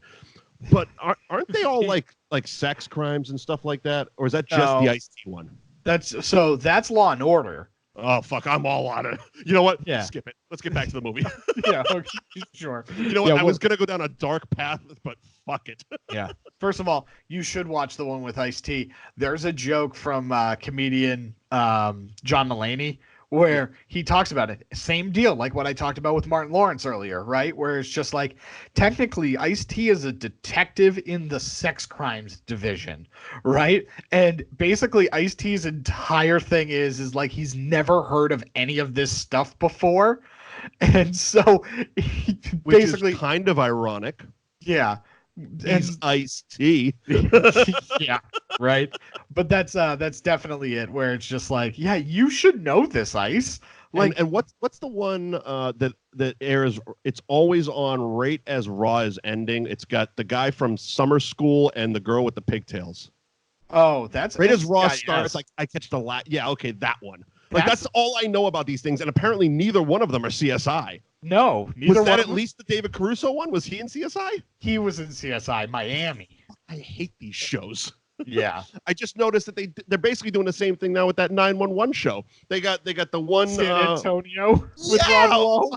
But aren't they all like sex crimes and stuff like that, or is that just the Ice-T one?
That's Law and Order.
Oh fuck, I'm all on it. You know what?
Yeah.
Skip it. Let's get back to the movie.
Yeah, okay, sure.
You know what? I was gonna go down a dark path, but fuck it.
Yeah. First of all, you should watch the one with Ice-T. There's a joke from comedian John Mulaney where he talks about it. Same deal, like what I talked about with Martin Lawrence earlier, right? Where it's just like, technically, Ice-T is a detective in the sex crimes division, right? And basically, Ice-T's entire thing is like, he's never heard of any of this stuff before. And so,
Which is kind of ironic.
Yeah.
He's Ice-T.
Yeah, right. But that's definitely it, where it's just like, yeah, you should know this, Ice. Like,
and what's the one that airs? It's always on right as Raw is ending. It's got the guy from Summer School and the girl with the pigtails.
Oh, that's
right as Raw starts. Like I catch the Yeah, okay, that one. Like that's all I know about these things, and apparently neither one of them are CSI.
No, neither
was that
one
at least the David Caruso one? Was he in CSI?
He was in CSI Miami.
I hate these shows.
Yeah.
I just noticed that they're basically doing the same thing now with that 911 show. They got the one
San Antonio with
yeah,
Rob Lowe.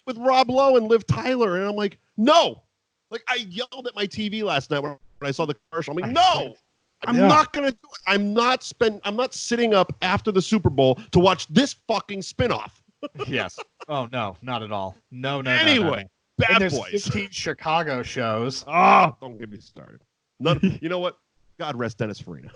with Rob Lowe and Liv Tyler, and I'm like, no. Like I yelled at my TV last night when I saw the commercial. I'm like, no. I'm not gonna do it. I'm not sitting up after the Super Bowl to watch this fucking spinoff.
Yes. Oh no, not at all. No.
Anyway,
No.
Bad
And there's
Boys.
15 Chicago shows.
Oh, don't get me started. You know what? God rest Dennis Farina.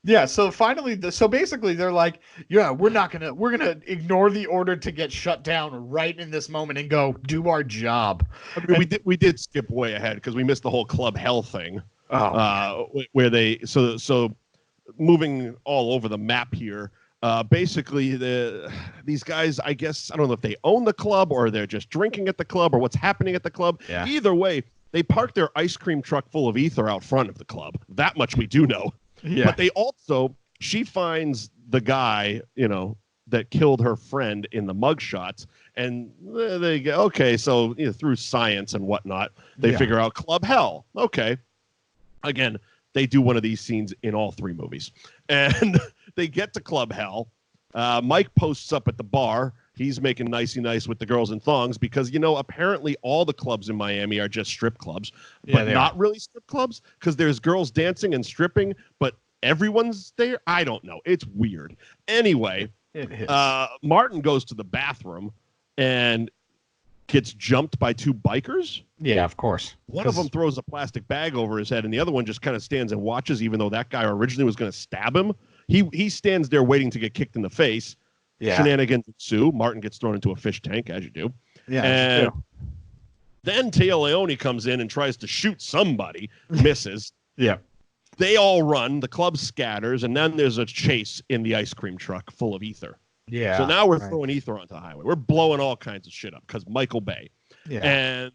Yeah, so finally, so basically they're like, yeah, we're gonna ignore the order to get shut down right in this moment and go do our job.
I mean, we did skip way ahead because we missed the whole Club Hell thing. Where they so moving all over the map here. Basically, these guys, I guess, I don't know if they own the club or they're just drinking at the club or what's happening at the club.
Yeah.
Either way, they park their ice cream truck full of ether out front of the club. That much we do know.
Yeah.
But she finds the guy, that killed her friend in the mugshots. And they go, okay, so through science and whatnot, they figure out Club Hell. Okay. Again, they do one of these scenes in all three movies. And they get to Club Hell. Mike posts up at the bar. He's making nicey nice with the girls in thongs because, apparently all the clubs in Miami are just strip clubs, but not really strip clubs because there's girls dancing and stripping, but everyone's there. I don't know. It's weird. Anyway, Martin goes to the bathroom and gets jumped by two bikers.
Yeah, of course.
One of them throws a plastic bag over his head and the other one just kind of stands and watches, even though that guy originally was going to stab him. He stands there waiting to get kicked in the face. Yeah. Shenanigans ensue. Martin gets thrown into a fish tank, as you do.
Yeah.
And then Taya Leoni comes in and tries to shoot somebody, misses.
Yeah.
They all run. The club scatters, and then there's a chase in the ice cream truck full of ether.
Yeah.
So now we're throwing ether onto the highway. We're blowing all kinds of shit up because Michael Bay.
Yeah.
And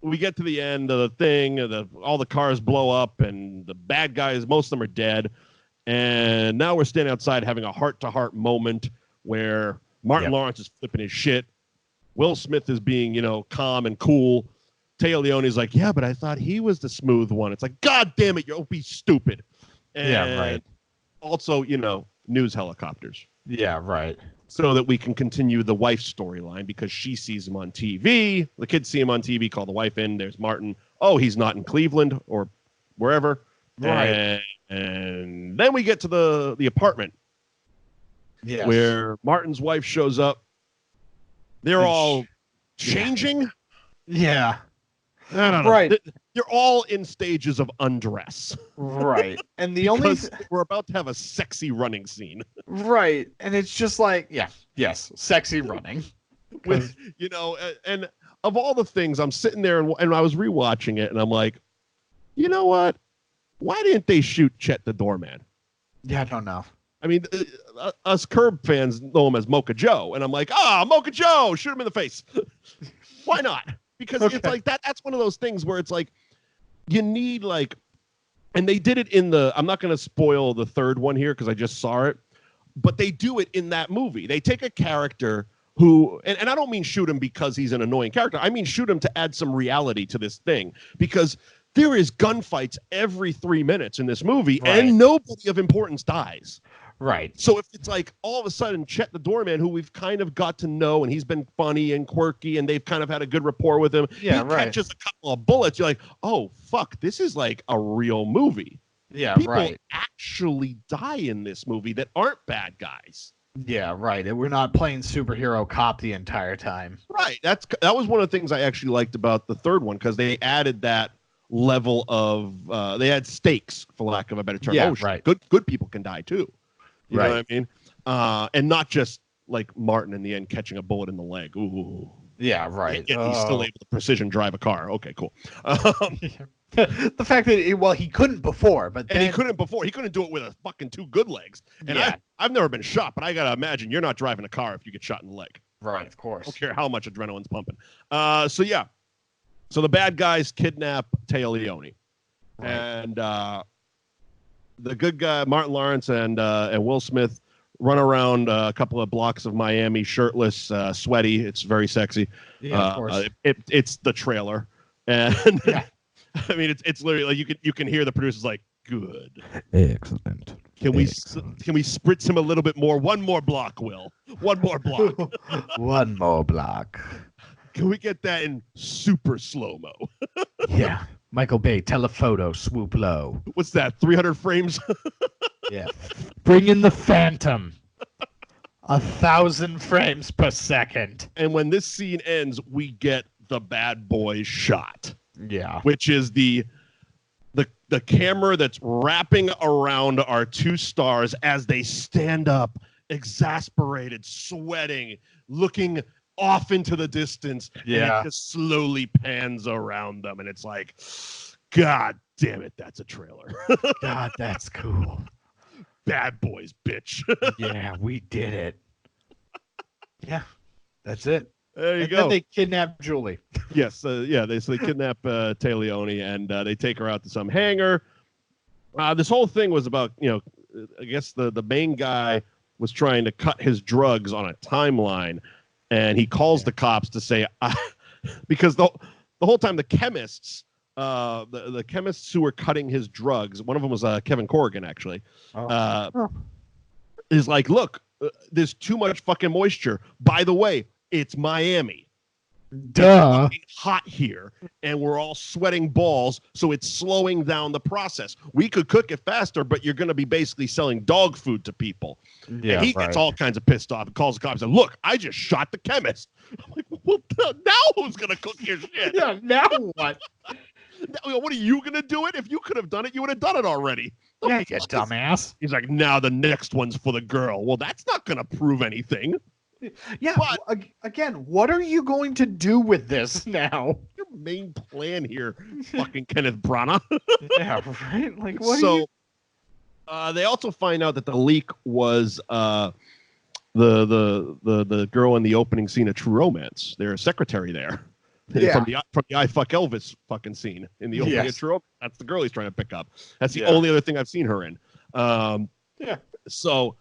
we get to the end of the thing. All the cars blow up, and the bad guys, most of them are dead. And now we're standing outside having a heart-to-heart moment where Martin Lawrence is flipping his shit. Will Smith is being, calm and cool. Taya Leoni's like, yeah, but I thought he was the smooth one. It's like, God damn it, you'll be stupid. And also, news helicopters.
Yeah, right.
So that we can continue the wife storyline because she sees him on TV. The kids see him on TV, call the wife in. There's Martin. Oh, he's not in Cleveland or wherever.
Right.
And then we get to the apartment.
Yes.
Where Martin's wife shows up. They're all changing.
Yeah.
I don't know.
Right.
They're all in stages of undress.
Right. And the
we're about to have a sexy running scene.
Right. And it's just like, yes, sexy running.
With, and of all the things, I'm sitting there and I was rewatching it and I'm like, you know what? Why didn't they shoot Chet the doorman?
Yeah, I don't know.
I mean, us Curb fans know him as Mocha Joe, and I'm like, Mocha Joe, shoot him in the face. Why not? Because it's like that's one of those things where it's like you need and they did it in I'm not going to spoil the third one here because I just saw it, but they do it in that movie. They take a character who, and I don't mean shoot him because he's an annoying character. I mean shoot him to add some reality to this thing because there is gunfights every 3 minutes in this movie and nobody of importance dies.
Right.
So if it's like all of a sudden Chet the doorman, who we've kind of got to know and he's been funny and quirky and they've kind of had a good rapport with him.
Yeah,
he catches a couple of bullets. You're like, oh, fuck, this is like a real movie.
Yeah,
People actually die in this movie that aren't bad guys.
Yeah, right. We're not playing superhero cop the entire time.
Right. That was one of the things I actually liked about the third one because they added that level of they had stakes, for lack of a better term.
Yeah, right.
Good people can die too. You know what I mean? And not just like Martin in the end catching a bullet in the leg. Ooh.
Yeah, right.
Yet he's still able to precision drive a car. Okay, cool.
The fact that he couldn't before, but then...
And he couldn't before. He couldn't do it with a fucking two good legs. And I've never been shot, but I gotta imagine you're not driving a car if you get shot in the leg.
Right, of course.
I don't care how much adrenaline's pumping. So the bad guys kidnap Taya Leoni. Right. And the good guy, Martin Lawrence and Will Smith, run around a couple of blocks of Miami shirtless, sweaty. It's very sexy.
Yeah, of course.
It's the trailer. And I mean, it's literally like you can hear the producers like, good,
excellent.
Can we spritz him a little bit more? One more block, Will. One more block.
One more block.
Can we get that in super slow-mo?
Yeah. Michael Bay, telephoto, swoop low.
What's that, 300 frames?
Yeah. Bring in the Phantom. 1,000 frames per second.
And when this scene ends, we get the bad boy shot.
Yeah.
Which is the camera that's wrapping around our two stars as they stand up, exasperated, sweating, looking off into the distance.
Yeah.
And it just slowly pans around them. And it's like, God damn it, that's a trailer.
God, that's cool.
Bad boys, bitch.
Yeah, we did it. Yeah, that's it.
There you
and
go.
Then they kidnap Julie.
Yes, they kidnap Leoni and they take her out to some hangar. This whole thing was about, I guess the main guy was trying to cut his drugs on a timeline, and he calls the cops to say, because the whole time the chemists, the chemists who were cutting his drugs, one of them was Kevin Corrigan actually, is like, look, there's too much fucking moisture. By the way, it's Miami.
Duh.
It's hot here, and we're all sweating balls, so it's slowing down the process. We could cook it faster, but you're going to be basically selling dog food to people.
Yeah,
and he gets all kinds of pissed off and calls the cops and, look, I just shot the chemist. I'm like, well, now who's going to cook your shit?
Yeah, now what?
What are you going to do it? If you could have done it, you would have done it already.
Yeah, you dumbass.
He's like, now the next one's for the girl. Well, that's not going to prove anything.
Yeah,
but
again, what are you going to do with this now?
Your main plan here, fucking Kenneth Branagh.
Yeah, right? Like, what
so,
are you...
they also find out that the leak was the girl in the opening scene of True Romance. Their secretary there.
Yeah.
From the I Fuck Elvis fucking scene in the opening of True Romance. That's the girl he's trying to pick up. That's the only other thing I've seen her in.
Yeah.
So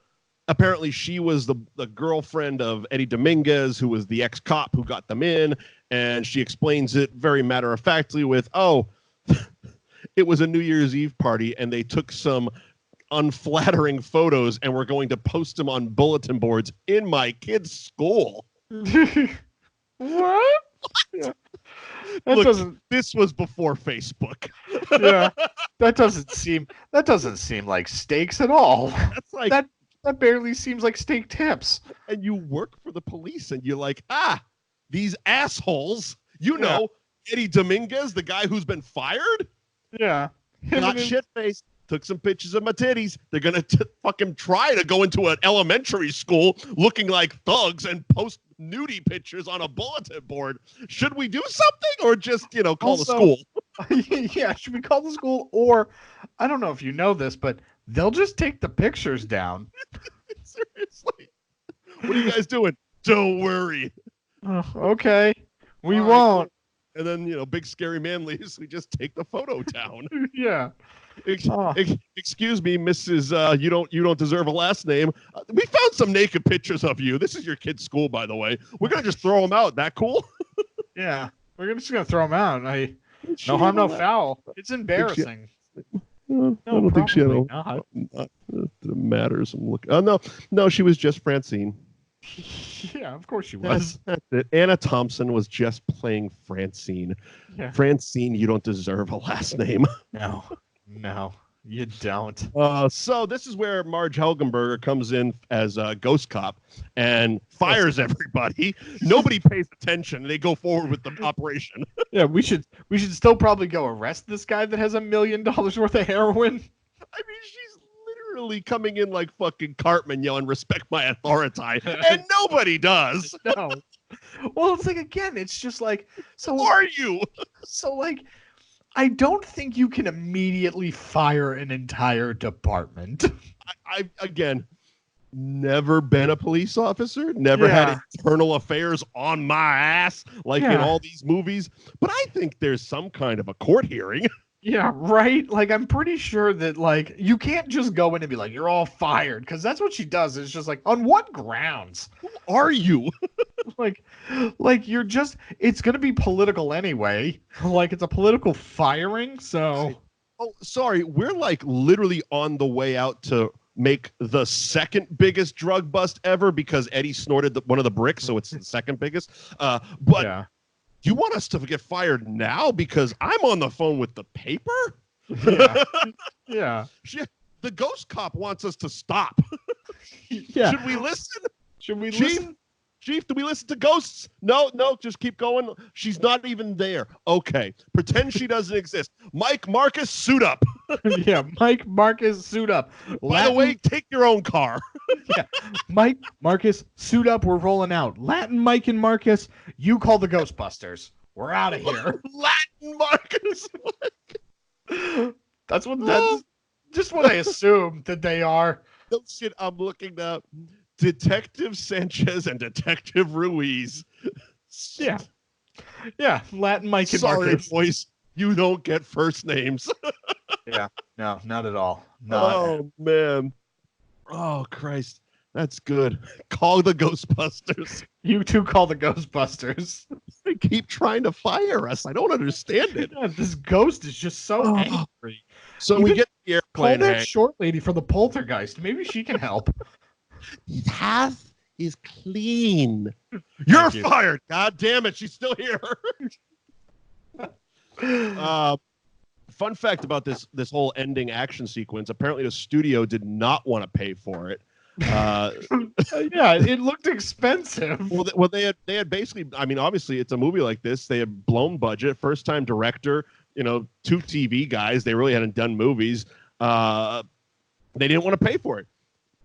apparently she was the girlfriend of Eddie Dominguez, who was the ex-cop who got them in, and she explains it very matter-of-factly with, it was a New Year's Eve party, and they took some unflattering photos and were going to post them on bulletin boards in my kid's school.
What? Yeah.
Look, this was before Facebook.
Yeah. That doesn't seem like stakes at all.
That's like
that barely seems like steak tips.
And you work for the police and you're like, these assholes, Eddie Dominguez, the guy who's been fired?
Yeah.
Got shit-faced. Took some pictures of my titties. They're going to fucking try to go into an elementary school looking like thugs and post nudie pictures on a bulletin board. Should we do something or just, call the school?
Yeah, should we call the school? Or, I don't know if you know this, but they'll just take the pictures down.
Seriously. What are you guys doing? Don't worry.
Okay. We
All
won't.
Right. And then, big scary man leaves. We just take the photo down.
Yeah.
Excuse me, Mrs. You don't deserve a last name. We found some naked pictures of you. This is your kid's school, by the way. We're gonna just throw them out. That cool?
Yeah, we're just gonna throw them out. No harm, no foul. It's embarrassing.
I don't think she had
not.
It matters. I'm looking. No, she was just Francine.
Yeah, of course she was.
That's it. Anna Thompson was just playing Francine.
Yeah.
Francine, you don't deserve a last name.
No, you don't.
So this is where Marg Helgenberger comes in as a ghost cop and fires everybody. Nobody pays attention. They go forward with the operation.
Yeah, we should still probably go arrest this guy that has $1 million worth of heroin.
I mean, she's literally coming in like fucking Cartman yelling, respect my authority. And nobody does.
No. Well, it's like, again, it's just like, so
Who are you?
So like, I don't think you can immediately fire an entire department.
I've again never been a police officer, never had internal affairs on my ass like in all these movies, but I think there's some kind of a court hearing.
Yeah, right? Like, I'm pretty sure that, like, you can't just go in and be like, you're all fired, because that's what she does. It's just like, on what grounds?
Who are you?
like you're just, it's going to be political anyway. Like it's a political firing. So,
oh, sorry. We're like literally on the way out to make the second biggest drug bust ever because Eddie snorted one of the bricks. So it's the second biggest. But
yeah.
you want us to get fired now because I'm on the phone with the paper?
Yeah. Yeah.
The ghost cop wants us to stop.
Yeah.
Should we listen?
Should we
Chief?
listen?
Chief, do we listen to ghosts? No, just keep going. She's not even there. Okay. Pretend she doesn't exist. Mike, Marcus, suit up.
Yeah, Mike, Marcus, suit up.
By the way, take your own car.
Yeah. Mike, Marcus, suit up. We're rolling out. Latin Mike and Marcus, you call the Ghostbusters. We're out of here.
Latin Marcus.
That's just what I assume that they are.
No shit, I'm looking up. Detective Sanchez and Detective Ruiz.
Yeah. Yeah, Latin Mike and
Sorry,
Marcus.
boys. You don't get first names.
Yeah. No, not at all.
Oh, man. Oh, Christ. That's good. Call the Ghostbusters.
You two call the Ghostbusters.
They keep trying to fire us. I don't understand it.
Yeah, this ghost is just so angry.
So
Even
we get the
Call
airplane.
that short lady for the poltergeist. Maybe she can help.
His house is clean. You're
you.
fired. God damn it. She's still here. Fun fact about this whole ending action sequence. Apparently the studio did not want to pay for it.
Yeah, it looked expensive.
Well, they had basically, I mean, obviously it's a movie like this. They had blown budget, first time director, 2 TV guys. They really hadn't done movies. They didn't want to pay for it.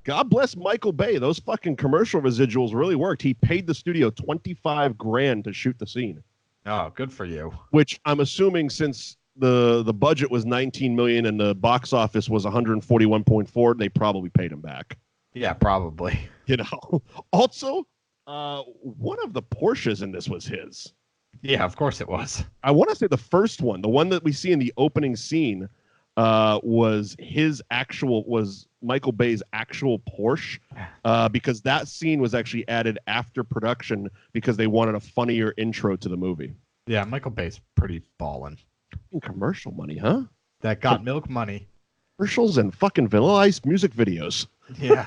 God bless Michael Bay. Those fucking commercial residuals really worked. He paid the studio $25,000 to shoot the scene.
Oh, good for you.
Which I'm assuming, since the budget was $19 million and the box office was 141.4, they probably paid him back.
Yeah, probably.
Also, one of the Porsches in this was his.
Yeah, of course it was.
I want to say the first one, the one that we see in the opening scene, was Michael Bay's actual Porsche, because that scene was actually added after production because they wanted a funnier intro to the movie.
Yeah, Michael Bay's pretty ballin'.
Commercial money, huh?
That got milk money.
Commercials and fucking Vanilla Ice music videos.
Yeah.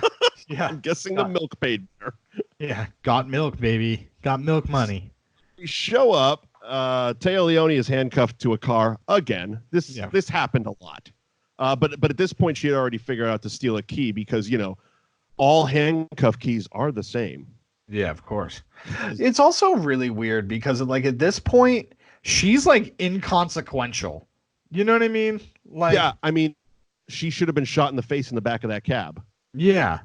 Yeah.
I'm guessing the milk paid better.
Yeah. Got milk, baby. Got milk money.
We show up. Taya Leoni is handcuffed to a car again. This happened a lot. But at this point, she had already figured out to steal a key because, all handcuff keys are the same.
Yeah, of course. It's also really weird because, at this point, she's, inconsequential. You know what I mean?
Yeah, I mean, she should have been shot in the face in the back of that cab.
Yeah.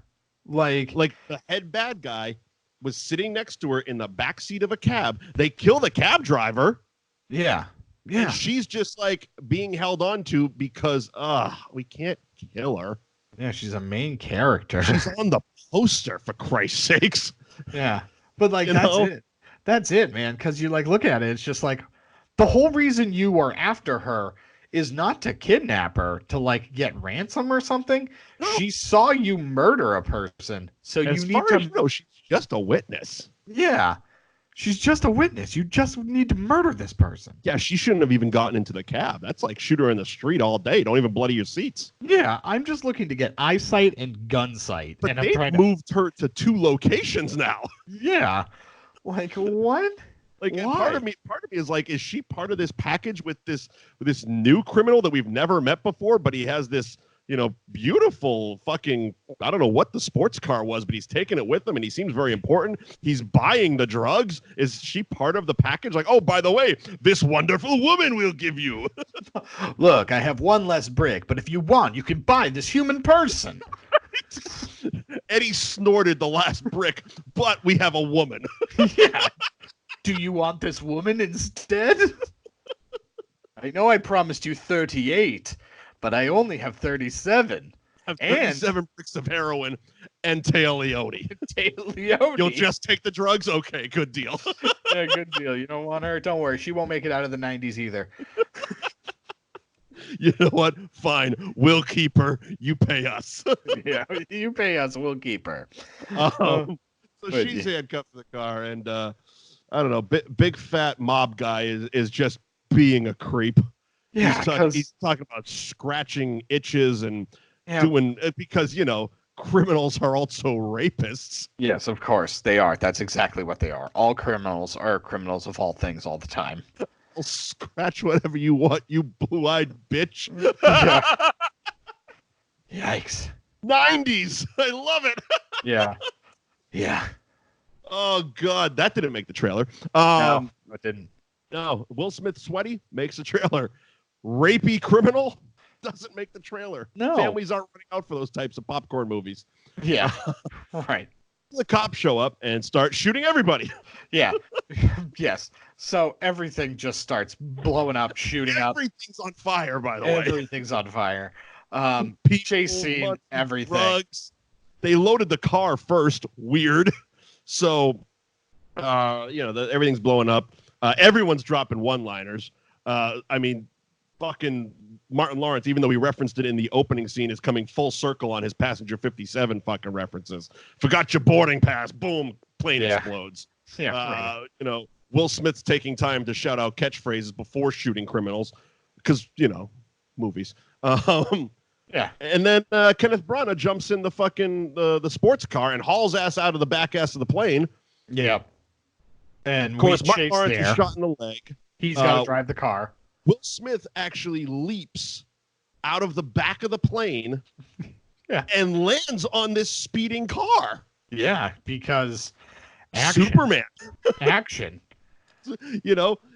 Like the head bad guy was sitting next to her in the back seat of a cab. They kill the cab driver.
Yeah. Yeah.
And she's just being held on to because we can't kill her.
Yeah, she's a main character.
She's on the poster, for Christ's sakes.
Yeah. But that's it. That's it, man. Because you look at it, it's just the whole reason you are after her is not to kidnap her, to get ransom or something. No. She saw you murder a person. So
as
you need to
she's just a witness.
Yeah. She's just a witness. You just need to murder this person.
Yeah, she shouldn't have even gotten into the cab. That's like shoot her in the street all day. Don't even bloody your seats.
Yeah, I'm just looking to get eyesight and gun sight.
But
and
they've moved her to 2 locations now.
Yeah. What?
Part of me is is she part of this package with this new criminal that we've never met before? But he has this, beautiful fucking, I don't know what the sports car was, but he's taking it with him and he seems very important. He's buying the drugs. Is she part of the package? Oh, by the way, this wonderful woman we'll give you.
Look, I have one less brick, but if you want, you can buy this human person.
Eddie snorted the last brick, but we have a woman.
Yeah. Do you want this woman instead? I know I promised you 38, but I only have 37.
I have 37 bricks of heroin and Taya Leoni.
Taya Leoni.
You'll just take the drugs? Okay, good deal.
Yeah, good deal. You don't want her? Don't worry. She won't make it out of the 90s either.
You know what? Fine. We'll keep her. You pay us.
Yeah, you pay us. We'll keep her.
So she's handcuffed to the car, and I don't know, big fat mob guy is just being a creep.
Yeah,
he's talking about scratching itches and doing because criminals are also rapists.
Yes, of course they are. That's exactly what they are. All criminals are criminals of all things all the time.
I'll scratch whatever you want, you blue-eyed bitch.
Yikes.
90s. I love it.
Yeah.
Oh God, that didn't make the trailer.
No, it didn't.
No, Will Smith sweaty makes a trailer. Rapey criminal doesn't make the trailer.
No.
Families aren't running out for those types of popcorn movies.
Yeah. Right.
The cops show up and start shooting everybody.
Yeah. Yes. So everything just starts blowing up, shooting up.
Everything's on fire, by the way.
Everything's on fire. Chase scene,
money,
everything.
Drugs. They loaded the car first. Weird. So, everything's blowing up. Everyone's dropping one-liners. Fucking Martin Lawrence, even though he referenced it in the opening scene, is coming full circle on his Passenger 57 fucking references. Forgot your boarding pass. Boom. Plane explodes.
Yeah. Right.
Will Smith's taking time to shout out catchphrases before shooting criminals because, movies.
Yeah.
And then Kenneth Branagh jumps in the fucking the sports car and hauls ass out of the back ass of the plane.
Yeah. And
of course, Martin
Chase
Lawrence
there.
is shot in the leg.
He's got to drive the car.
Will Smith actually leaps out of the back of the plane and lands on this speeding car.
Yeah, because action.
Superman.
Action.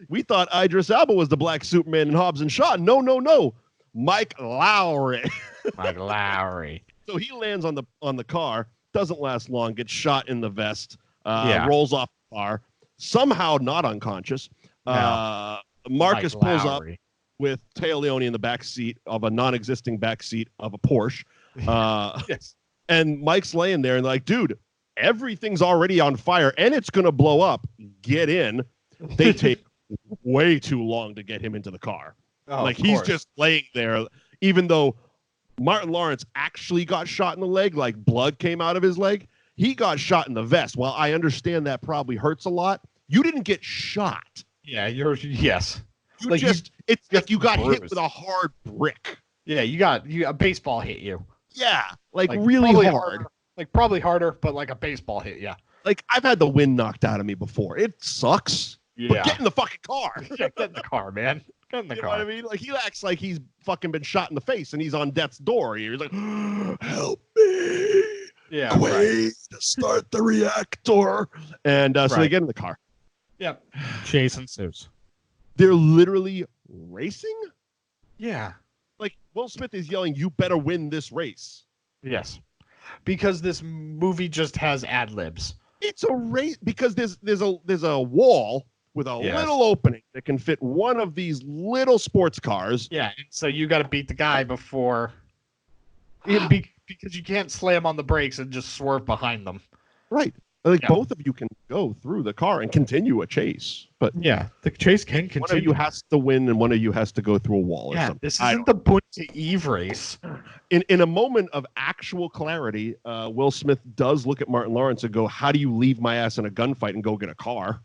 We thought Idris Elba was the black Superman in Hobbs and Shaw. No. Mike Lowrey.
Mike Lowrey.
So he lands on the car, doesn't last long, gets shot in the vest, rolls off the car, somehow not unconscious.
No.
Marcus
Mike
pulls up
Lowrey.
with Taya Leoni in the back seat of a non-existing back seat of a Porsche.
Yes.
And Mike's laying there and like, dude, everything's already on fire and it's going to blow up. Get in. They take way too long to get him into the car.
Oh,
like he's just laying there, even though Martin Lawrence actually got shot in the leg, like blood came out of his leg. He got shot in the vest. While I understand that probably hurts a lot, you didn't get shot.
Yeah, yes.
It's like you got
bruised.
hit with a hard brick.
Yeah, a baseball hit you.
Yeah, like really hard.
Probably harder, but like a baseball hit, yeah.
Like I've had the wind knocked out of me before. It sucks.
Yeah.
But get in the fucking car.
Yeah, get in the car, man. Get in the
You
car.
know what I mean? Like he acts like he's fucking been shot in the face and he's on death's door. He's like, help me.
Yeah,
Quick, start the reactor. And so they get in the car.
Yep. Chase ensues.
They're literally racing?
Yeah.
Like Will Smith is yelling, you better win this race.
Yes. Because this movie just has ad libs.
It's a race because there's a wall with a little opening that can fit one of these little sports cars.
Yeah, and so you got to beat the guy before because you can't slam on the brakes and just swerve behind them.
Right. Like both of you can go through the car and continue a chase, but
yeah, the chase can continue.
One of you has to win and one of you has to go through a wall. Or something.
This isn't the Boone to Eve race.
In a moment of actual clarity, Will Smith does look at Martin Lawrence and go, "How do you leave my ass in a gunfight and go get a car?"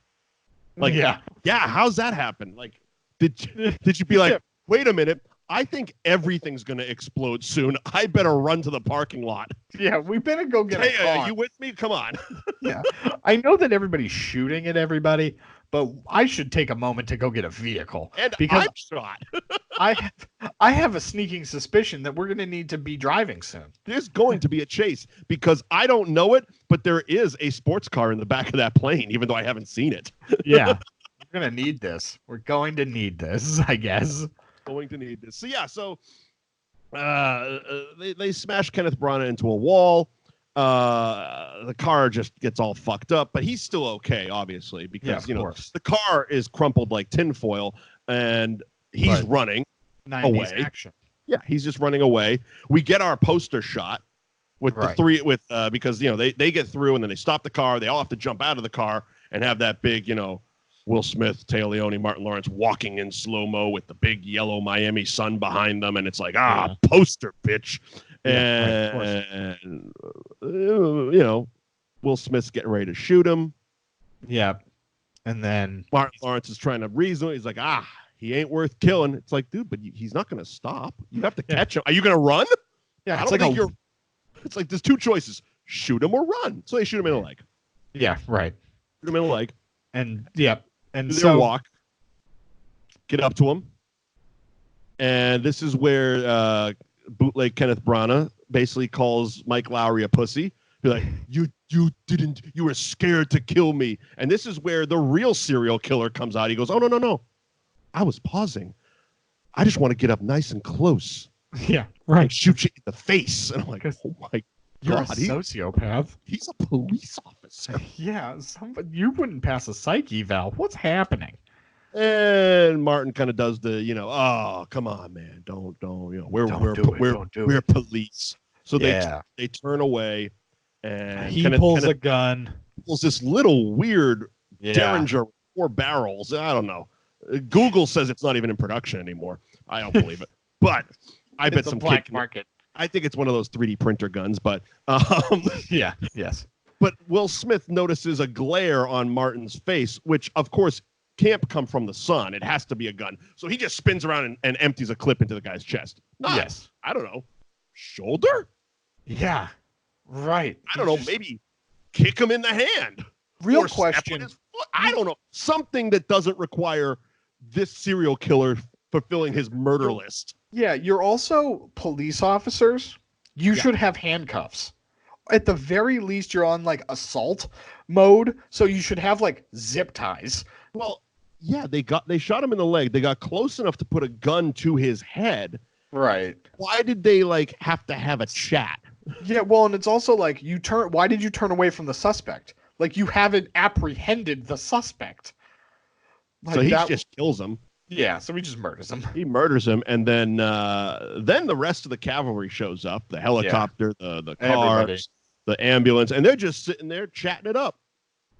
Like, yeah, how's that happen? Like, did you be like, wait a minute? I think everything's going to explode soon. I better run to the parking lot.
Yeah, we better go get a car.
Are you with me? Come on.
Yeah. I know that everybody's shooting at everybody, but I should take a moment to go get a vehicle.
And
because
I'm shot.
I have a sneaking suspicion that we're going to need to be driving soon.
There's going to be a chase because I don't know it, but there is a sports car in the back of that plane, even though I haven't seen it.
Yeah. We're going to need this. We're going to need this, I guess.
Going to need this. So they smash Kenneth Branagh into a wall. The car just gets all fucked up, but he's still okay, obviously, because the car is crumpled like tinfoil, and he's running away.
Action.
Yeah, he's just running away. We get our poster shot with the three because they get through and then they stop the car. They all have to jump out of the car and have that big Will Smith, Taya Leoni, Martin Lawrence walking in slow-mo with the big yellow Miami sun behind them. And it's like, poster, bitch. And, Will Smith's getting ready to shoot him.
Yeah. And then
Martin Lawrence is trying to reason. He's like, he ain't worth killing. It's like, dude, but he's not going to stop. You have to catch him. Are you going to run?
Yeah,
I don't think you're. It's like there's two choices: shoot him or run. So they shoot him in the leg.
Yeah, right.
Shoot him in the leg.
And and
Do
so
their walk. Get up to him. And this is where bootleg Kenneth Branagh basically calls Mike Lowrey a pussy. Be like, you were scared to kill me. And this is where the real serial killer comes out. He goes, oh, no. I was pausing. I just want to get up nice and close.
Yeah, right.
And shoot you in the face. And I'm like, oh my
You're
God.
a sociopath.
He's a police officer.
Yeah, you wouldn't pass a psych eval. What's happening?
And Martin kind of does the, oh, come on, man. Don't, we're police. So they turn away. And
he pulls a gun.
Pulls this little weird Derringer 4 barrels. I don't know. Google says it's not even in production anymore. I don't believe it. But I bet some
black market.
I think it's one of those 3D printer guns. But
yes.
But Will Smith notices a glare on Martin's face, which of course can't come from the sun. It has to be a gun. So he just spins around and empties a clip into the guy's chest.
Yes.
I don't know. Shoulder?
Yeah. Right.
I don't know. Maybe kick him in the hand.
Real question.
I don't know. Something that doesn't require this serial killer fulfilling his murder list.
Yeah, you're also police officers. You should have handcuffs. At the very least, you're on like assault mode, so you should have like zip ties.
Well, yeah, they shot him in the leg. They got close enough to put a gun to his head.
Right.
Why did they like have to have a chat?
Yeah, well, and it's also like why did you turn away from the suspect? Like you haven't apprehended the suspect. Like
so he just kills him.
Yeah, so he just murders him.
He murders him, and then the rest of the cavalry shows up, the helicopter, the cars, the ambulance, and they're just sitting there chatting it up.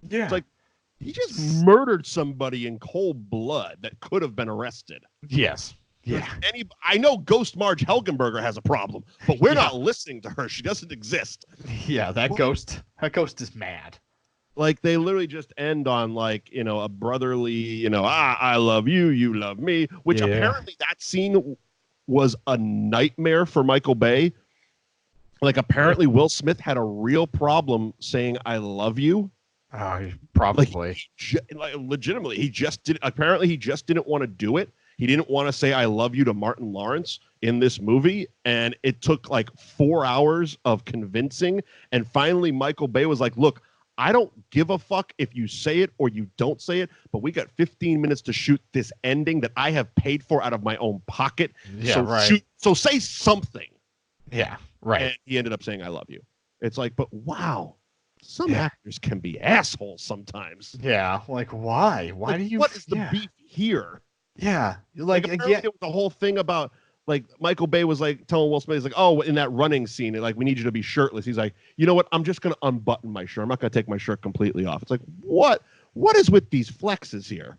Yeah.
It's like he just murdered somebody in cold blood that could have been arrested.
Yes. Yeah.
I know Ghost Marg Helgenberger has a problem, but we're not listening to her. She doesn't exist.
Yeah, that ghost is mad.
Like they literally just end on like, a brotherly, I love you, you love me, which apparently that scene was a nightmare for Michael Bay. Like apparently Will Smith had a real problem saying I love you.
Probably.
Like legitimately, he just didn't want to do it. He didn't want to say I love you to Martin Lawrence in this movie, and it took like 4 hours of convincing, and finally Michael Bay was like, look, I don't give a fuck if you say it or you don't say it, but we got 15 minutes to shoot this ending that I have paid for out of my own pocket.
Yeah, right.
So say something.
Yeah, right.
And he ended up saying, I love you. It's like, but wow, some actors can be assholes sometimes.
Yeah, like why? Why do you?
What is the beef here?
Yeah,
like again, it was the whole thing about like Michael Bay was like telling Will Smith, he's like, oh, in that running scene, like we need you to be shirtless. He's like, you know what? I'm just gonna unbutton my shirt. I'm not gonna take my shirt completely off. It's like, what is with these flexes here?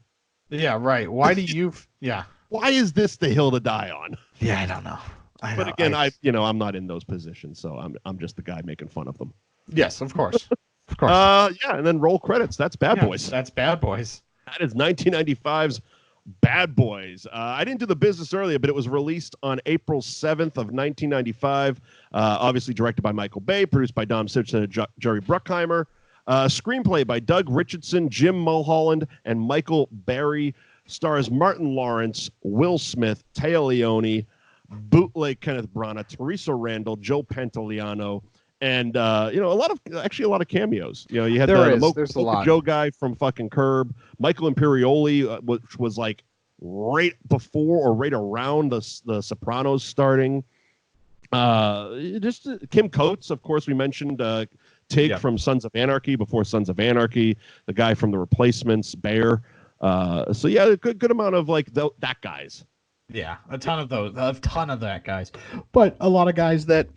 Yeah, right. Why do you? Yeah.
Why is this the hill to die on?
Yeah, I don't know.
But again, I'm not in those positions, so I'm just the guy making fun of them.
Yes, of course. Of course.
Yeah, and then roll credits. That's Bad Boys.
That's Bad Boys.
That is 1995's Bad Boys. I didn't do the business earlier, but it was released on April 7th of 1995. Obviously directed by Michael Bay, produced by Dom Simpson and Jerry Bruckheimer. Screenplay by Doug Richardson, Jim Mulholland, and Michael Berry. Stars Martin Lawrence, Will Smith, Taya Leoni, bootleg Kenneth Branagh, Teresa Randall, Joe Pantoliano, and a lot of cameos. You had
there's a lot.
Joe guy from fucking Curb, Michael Imperioli, which was like right before or right around the Sopranos starting. Just Kim Coates, of course, we mentioned Tig from Sons of Anarchy before Sons of Anarchy, the guy from The Replacements, Bear. So yeah, a good amount of like that guys.
Yeah, a ton of that guys, but a lot of guys that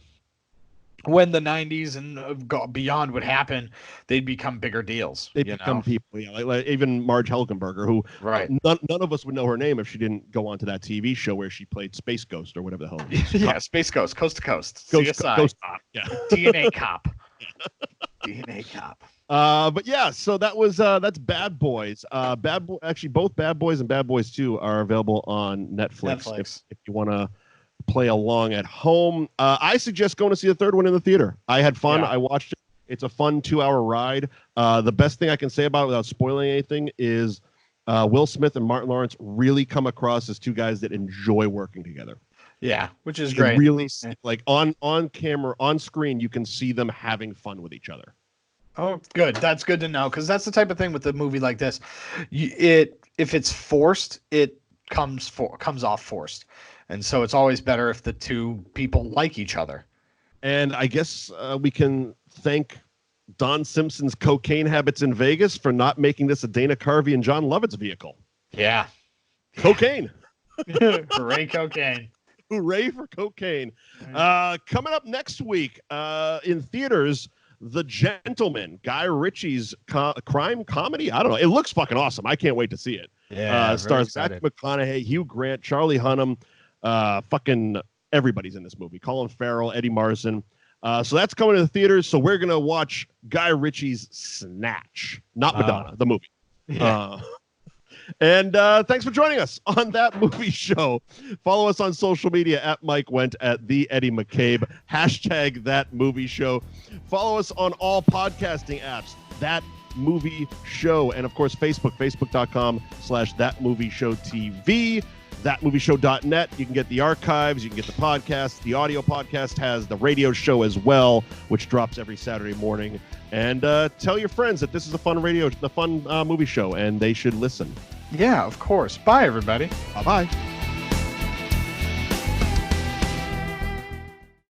when the 90s and beyond would happen, they'd become bigger deals.
They become people, like even Marg Helgenberger, who none of us would know her name if she didn't go onto that TV show where she played Space Ghost or whatever the hell it is.
Yeah, Space Ghost, Coast to Coast,
Ghost
CSI,
Cop, yeah.
DNA Cop. DNA cop.
But yeah, so that's Bad Boys. Actually, both Bad Boys and Bad Boys 2 are available on Netflix. If you want to play along at home. I suggest going to see the third one in the theater. I had fun. I watched it. It's a fun 2-hour ride. The best thing I can say about it without spoiling anything is Will Smith and Martin Lawrence really come across as two guys that enjoy working together.
Yeah, which is great.
Really, like on camera, on screen, you can see them having fun with each other.
Oh, good. That's good to know, because that's the type of thing with a movie like this. If it's forced, it comes off forced, and so it's always better if the two people like each other.
And I guess we can thank Don Simpson's cocaine habits in Vegas for not making this a Dana Carvey and John Lovett's vehicle.
Yeah,
cocaine.
Hooray, cocaine.
Hooray for cocaine. Coming up next week in theaters, The Gentleman, Guy Ritchie's crime comedy. I don't know. It looks fucking awesome. I can't wait to see it.
Yeah,
stars Matthew McConaughey, Hugh Grant, Charlie Hunnam, fucking everybody's in this movie. Colin Farrell, Eddie Marsan. So that's coming to the theaters. So we're gonna watch Guy Ritchie's Snatch, not Madonna, the movie.
Yeah.
And thanks for joining us on That Movie Show. Follow us on social media at Mike Wendt, at the Eddie McCabe, # That Movie Show. Follow us on all podcasting apps, That Movie Show. And of course, Facebook.com/That Movie Show TV, thatmovieshow.net. You can get the archives, you can get the podcast. The audio podcast has the radio show as well, which drops every Saturday morning. And tell your friends that this is a fun movie show, and they should listen.
Yeah, of course. Bye, everybody.
Bye-bye.